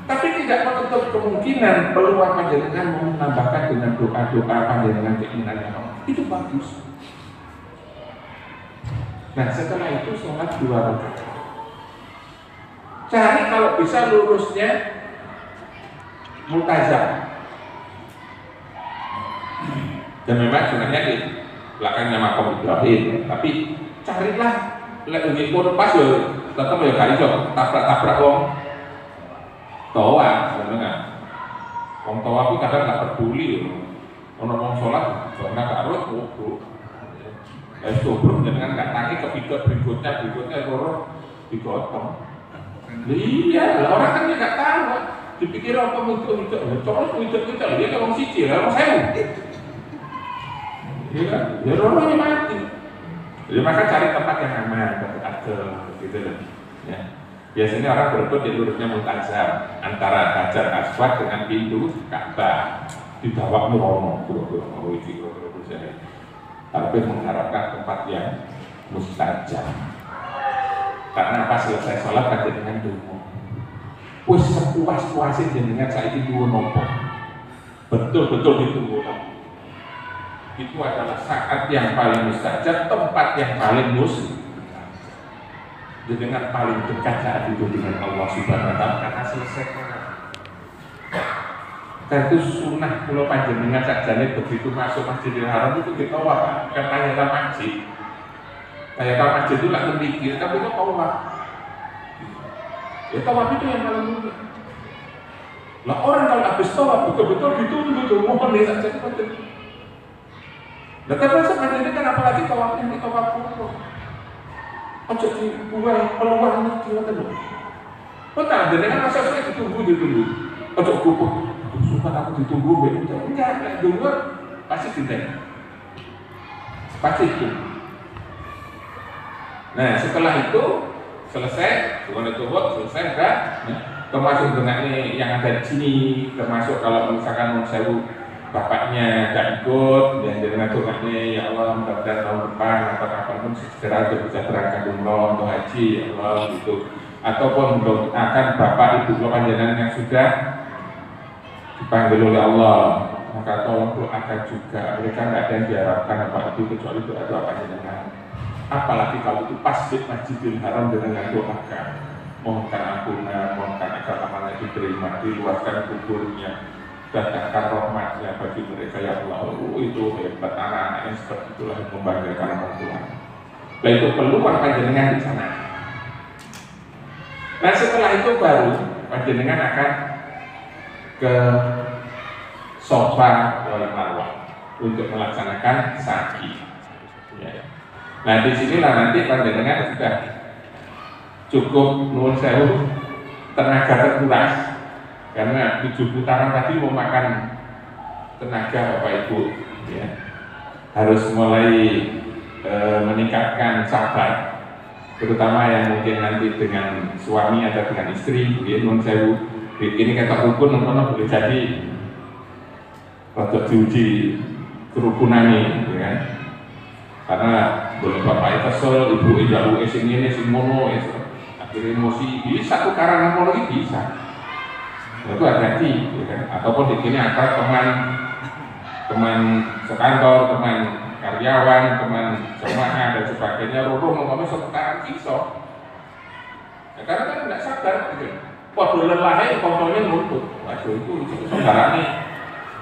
tapi tidak menutup kemungkinan peluang panjenengan mau menambahkan dengan doa-doa panjenengan keinginannya. Itu bagus. Nah, setelah itu sholat 2 rakaat. Cari kalau bisa lurusnya multazam. Dan memang sebenarnya di belakangnya makam Ibrahim, tapi carilah lagi pun pas yo, tetap ya kali jo tabrak wong toa, sebenarnya. Wong toa itu kadang nggak peduli, orang wong sholat, karena karut, Sobro dengan nggak tangi ke berikutnya loro digotong. Iya, orang kan nggak tahu, dipikir apa muncul, dia kan orang siji, orang sewu. Iya, ya orangnya mati. Jadi maka cari tempat yang aman, tempat gitu loh. Ya. Biasanya orang berebut di lurusnya multazam antara Hajar Aswad dengan pintu Ka'bah. Di bawah Romo, tapi mengharapkan tempat yang mustajab. Karena pas selesai sholat kan dengan dungu. Wis sepuas-puasin jenengan saiki duwe nopo. Betul-betul ditunggu. Itu adalah saat yang paling mustajab, tempat yang paling mustajab. Dengan paling dekat saat itu dengan Allah Subhanahu wa taala karena selesai. Dan itu sunnah kalau panjenengan sakjane begitu masuk Masjidil Haram itu kita tawaf, kan kayak masjid. Kayak masjid itu nggak mikir, tapi itu tawaf. Ya tawaf itu yang paling mudah. Lah orang kalau habis tawaf betul-betul ditunggu tuh mohon nih saja betul. Nah terus sebenarnya kan apalagi tawaf ini tawaf umroh. Ojo dibuang peluang itu ngoten lho. Betul, jadi kan masa saya ditunggu. Ojo kupu. Sumpah aku ditunggu enggak tunggu pasti tidak. Pasti itu. Nah setelah itu selesai, selesai enggak? Nah, termasuk dengan yang ada di sini, termasuk kalau misalkan mau sewu bapaknya gak ikut dan dengan doanya ya Allah mudah-mudahan tahun depan atau kapanpun segera bisa berangkat umroh atau haji ya Allah gitu, ataupun akan bapak ibu panjenengan yang sudah dipanggil oleh Allah maka tolong doakan juga, mereka nggak ada yang diharapkan apa itu kecuali doa panjenengan, apalagi kalau itu pas di Masjidil Haram dengan doakan mohonkan ampunan, mohonkan agar amanah diterima, diluaskan kuburnya, datangkan rahmatnya bagi mereka ya Allah. Itu hebat, anak-anak yang seperti itulah yang membanggakan orang tua. Nah itu peluang panjenengan di sana. Nah setelah itu baru panjenengan akan ke Safa wal Marwah untuk melaksanakan sa'i. Ya. Nah disinilah nanti panjenengan sudah cukup nuwun sewu tenaga terkuras. Karena 7 putaran tadi memakan tenaga Bapak Ibu ya. Harus mulai meningkatkan sabar, terutama yang mungkin nanti dengan suami atau dengan istri ya, non sewu ini kata rukun nonton boleh jadi untuk diuji kerukunan ini ya. Karena boleh Bapak kesel, Ibu jauh sing ini sing mono akhirnya emosi bisa tuh karena lagi bisa. Itu hati-hati, ya kan? Ataupun di sini antara teman sekantor, teman karyawan, teman jemaah dan sebagainya, ruruh ngomongnya sekarang kisah. Ya, karena kan tidak sadar, gitu. Waduh lelahnya kontrolnya nuntut, waduh itu saudaranya,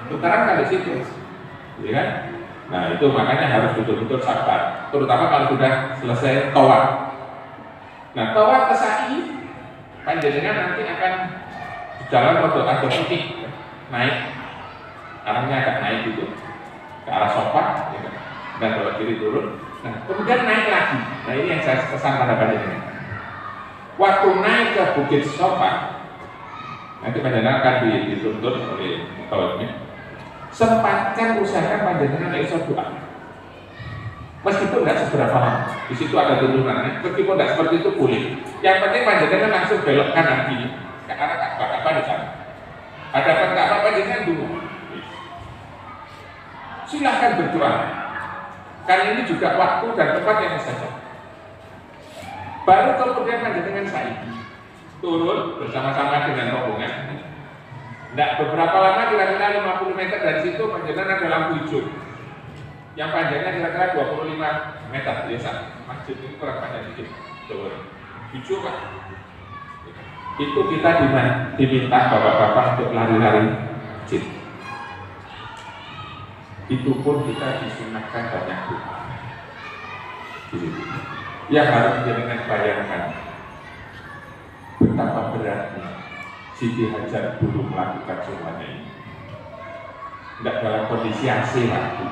tukaran kan di situ, ya kan? Nah itu makanya harus betul-betul sabar, terutama kalau sudah selesai tawaf. Nah tawaf ke sa'i, panjenengan nanti akan jalan agak putih naik, arahnya agak naik gitu ke arah Safa ya, dan belok kiri turun. Nah kemudian naik lagi. Nah ini yang saya pesan pada panjenengan. Waktu naik ke Bukit Safa, nanti panjenengan akan dituntut oleh tahunnya. Sempatkan usahakan panjenengan iso doa. Meskipun nggak seberapa lama, di situ ada turunannya. Meskipun nggak seperti itu boleh. Yang penting panjenengan langsung belok kanan kiri ke arah Ka'bah di sana. Hadapan Ka'bah panjenengan dulu. Silahkan berdoa. Karena ini juga waktu dan tempat yang saja. Baru kemudian panjenengan sa'i turun bersama-sama dengan rombongan. Tidak beberapa lama, kira-kira 50 meter dari situ panjenengan ada lampu hijau yang panjangnya kira-kira 25 meter biasa. Masjid ini kurang panjang sedikit. Hijau Pak. Itu kita diminta bapak-bapak untuk lari-lari masjid. Itu pun kita disunahkan banyak doa. Yang harus dengan bayangkan betapa beratnya Siti Hajar dulu melakukan semuanya ini. Tidak dalam kondisi AC lagi.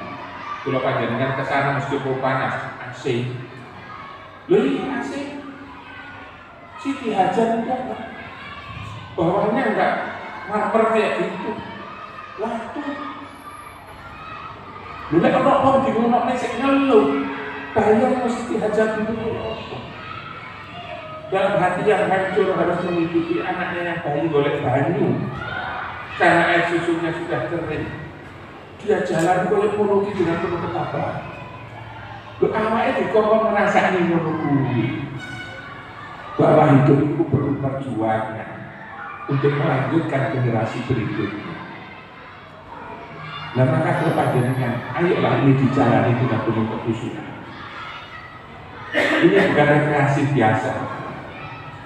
Kalau panjenengan ke sana meskipun panas, AC. Loh ini AC. Siti Hajar enggak. Bawahnya enggak marmer kayak gitu. Waktu. Lu nek ono wong dingonokne sik ngeluh. Bayang Siti Hajar dulu. Dalam hati yang hancur harus mengikuti anaknya yang bayi golek banyu karena air susunya sudah kering. Dia jalan golek muruki dengan penuh ketabahan. Awalnya dikongkong merasani menunggu bahwa hidup itu perlu perjuangan untuk melanjutkan generasi berikutnya. Nah maka kepanjangan, ayolah ini dijalani dengan penuh kekhusyukan. Ini bukan rekreasi biasa.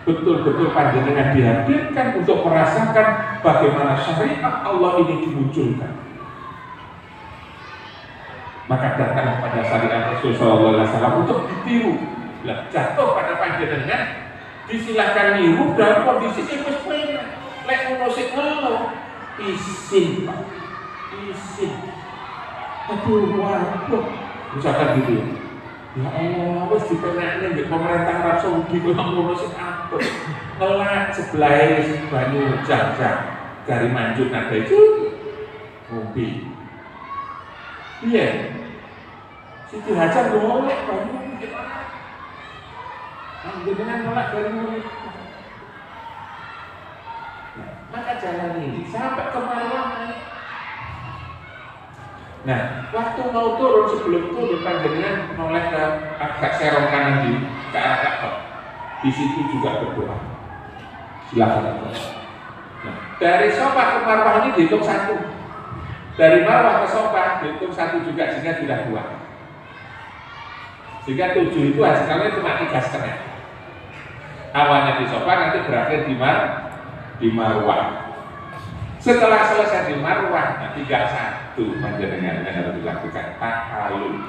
Betul-betul panjenengan dihadirkan untuk merasakan bagaimana syariat Allah ini dimunculkan. Maka datang kepada syariat Rasulullah SAW untuk ditiru. Jatuh pada panjenengan, disilahkan niru dalam kondisi eksperimen. Lek musik ngeluh, izin Pak, izin. Aduh, waduh, misalkan gitu ya. Ya Allah, wis dikenakne mbek pemerintah Arab Saudi kok ngono sing apik. Ngelak sebelah banyu jam-jam dari manjut nada itu ngombe. Iya. Siti Hajar golek banyu nggih. Panjenengan nolak dari mulut. Maka jalan ini sampai ke Marwah. Nah, waktu mau turun sebelum turun panjenengan noleh ke agak serong kanan di ke arah Ka'bah. Di situ juga berdoa. Silakan. Nah, dari Safa ke Marwah ini dihitung 1. Dari Marwah ke Safa dihitung 1 juga sehingga sudah 2. Sehingga 7 itu hasilnya cuma 3,5. Awalnya di Safa nanti berakhir di Marwah. Setelah selesai di Marwah, nah 31 panjenengan yang harus dilakukan tahalul,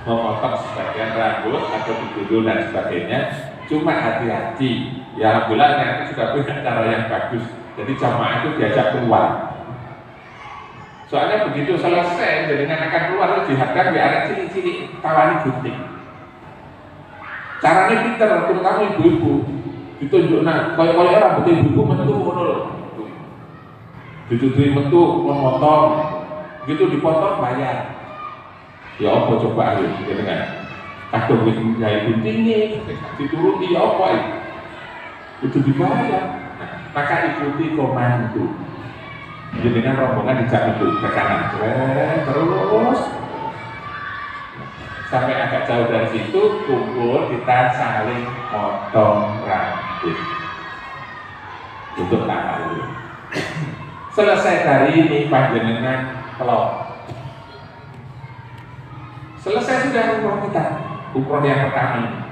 memotong sebagian rambut atau digundul dan sebagainya. Cuma hati-hati, ya alhamdulillah nanti sudah punya cara yang bagus. Jadi jamaah itu diajak keluar. Soalnya begitu selesai, jenengan akan keluar dihadang di arah ciri-ciri tawani gunting. Caranya pinter, terutama ibu-ibu ditunjuk. Nah, kalau rambut ibu-ibu metu ngono. Ditutui metu memotong, gitu dipotong bayar. Ya apa coba ayo jenengan. Kadung wis gawe guntinge, dituruti ya apa itu dibayar. Nah, maka ikuti komando. Jenengan rombongan dijak itu ke kanan, terus sampai agak jauh dari situ kumpul, kita saling potong rambut untuk tahalul. Selesai dari ini panjenengan kelop. Selesai sudah umroh kita, umroh yang pertama ini.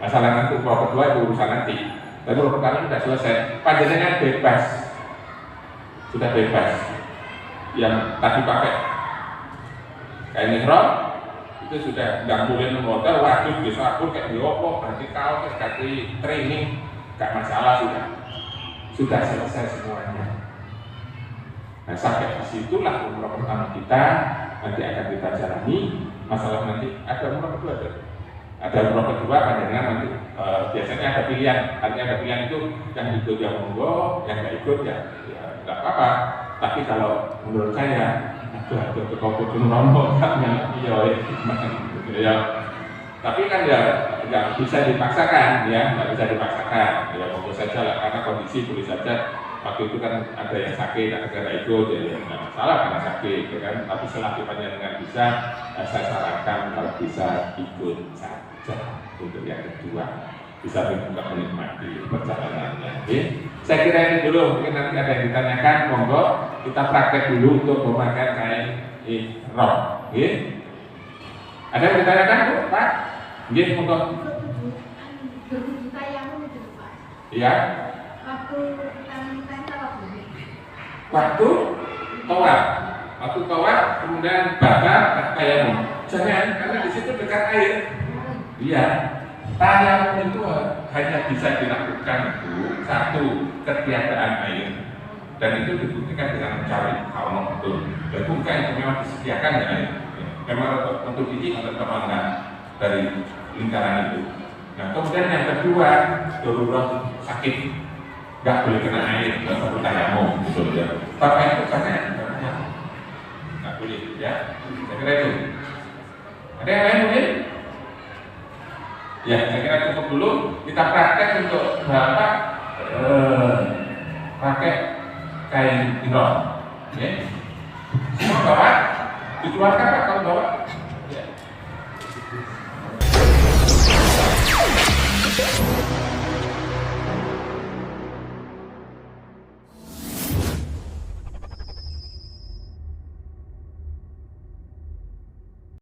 Masalah nanti umroh kedua itu urusan nanti. Tapi umroh pertama sudah selesai. Panjenengan bebas, sudah bebas. Yang tadi pakai kain ihram itu sudah nggak boleh memodal. Waduh, besok aku kayak diopo, nanti kau kasih training, nggak masalah sudah selesai semuanya. Nah sampai disitulah umroh pertama kita nanti akan kita jalani. Masalah nanti ada umroh kedua ada umroh kedua panjenengan nanti biasanya ada pilihan. Artinya ada pilihan itu yang ikut ya monggo, yang nggak ikut ya nggak apa-apa. Tapi kalau menurut saya Aduh, kok rono kan ya. Tapi kan ya nggak bisa dipaksakan ya, nggak bisa dipaksakan. Ya monggo saja lah, karena kondisi boleh saja waktu itu kan ada yang sakit, ada yang ikut, jadi nggak masalah karena sakit, ya kan. Tapi selagi panjenengan bisa, saya sarankan kalau bisa ikut saja untuk yang kedua, bisa juga menikmati perjalanannya. Okay? Saya kira ini dulu, mungkin nanti ada yang ditanyakan, monggo kita praktek dulu untuk memakai kain ihram. Okay? Ada yang ditanyakan, Bu? Pak? Nggih, monggo. Iya. Waktu tawaf, kemudian bakar tayamum. Jangan, karena di situ dekat air. Iya. Tayamum itu hanya bisa dilakukan itu satu, ketiadaan air, dan itu dibuktikan dengan mencari kalau betul. Dan bukan itu memang disediakan ya air. Memang untuk ini ada temangan dari lingkaran itu. Nah, kemudian yang kedua, darurat sakit, nggak boleh kena air, nggak perlu tayamum, betul ya. Tapi itu karena nggak boleh, ya. Saya kira itu. Ada yang lain mungkin? Ya, saya kira cukup dulu. Kita praktek untuk Bapak pakai kain ihram. Ya. Semua bawa, dikeluarkan Pak kalau bawa.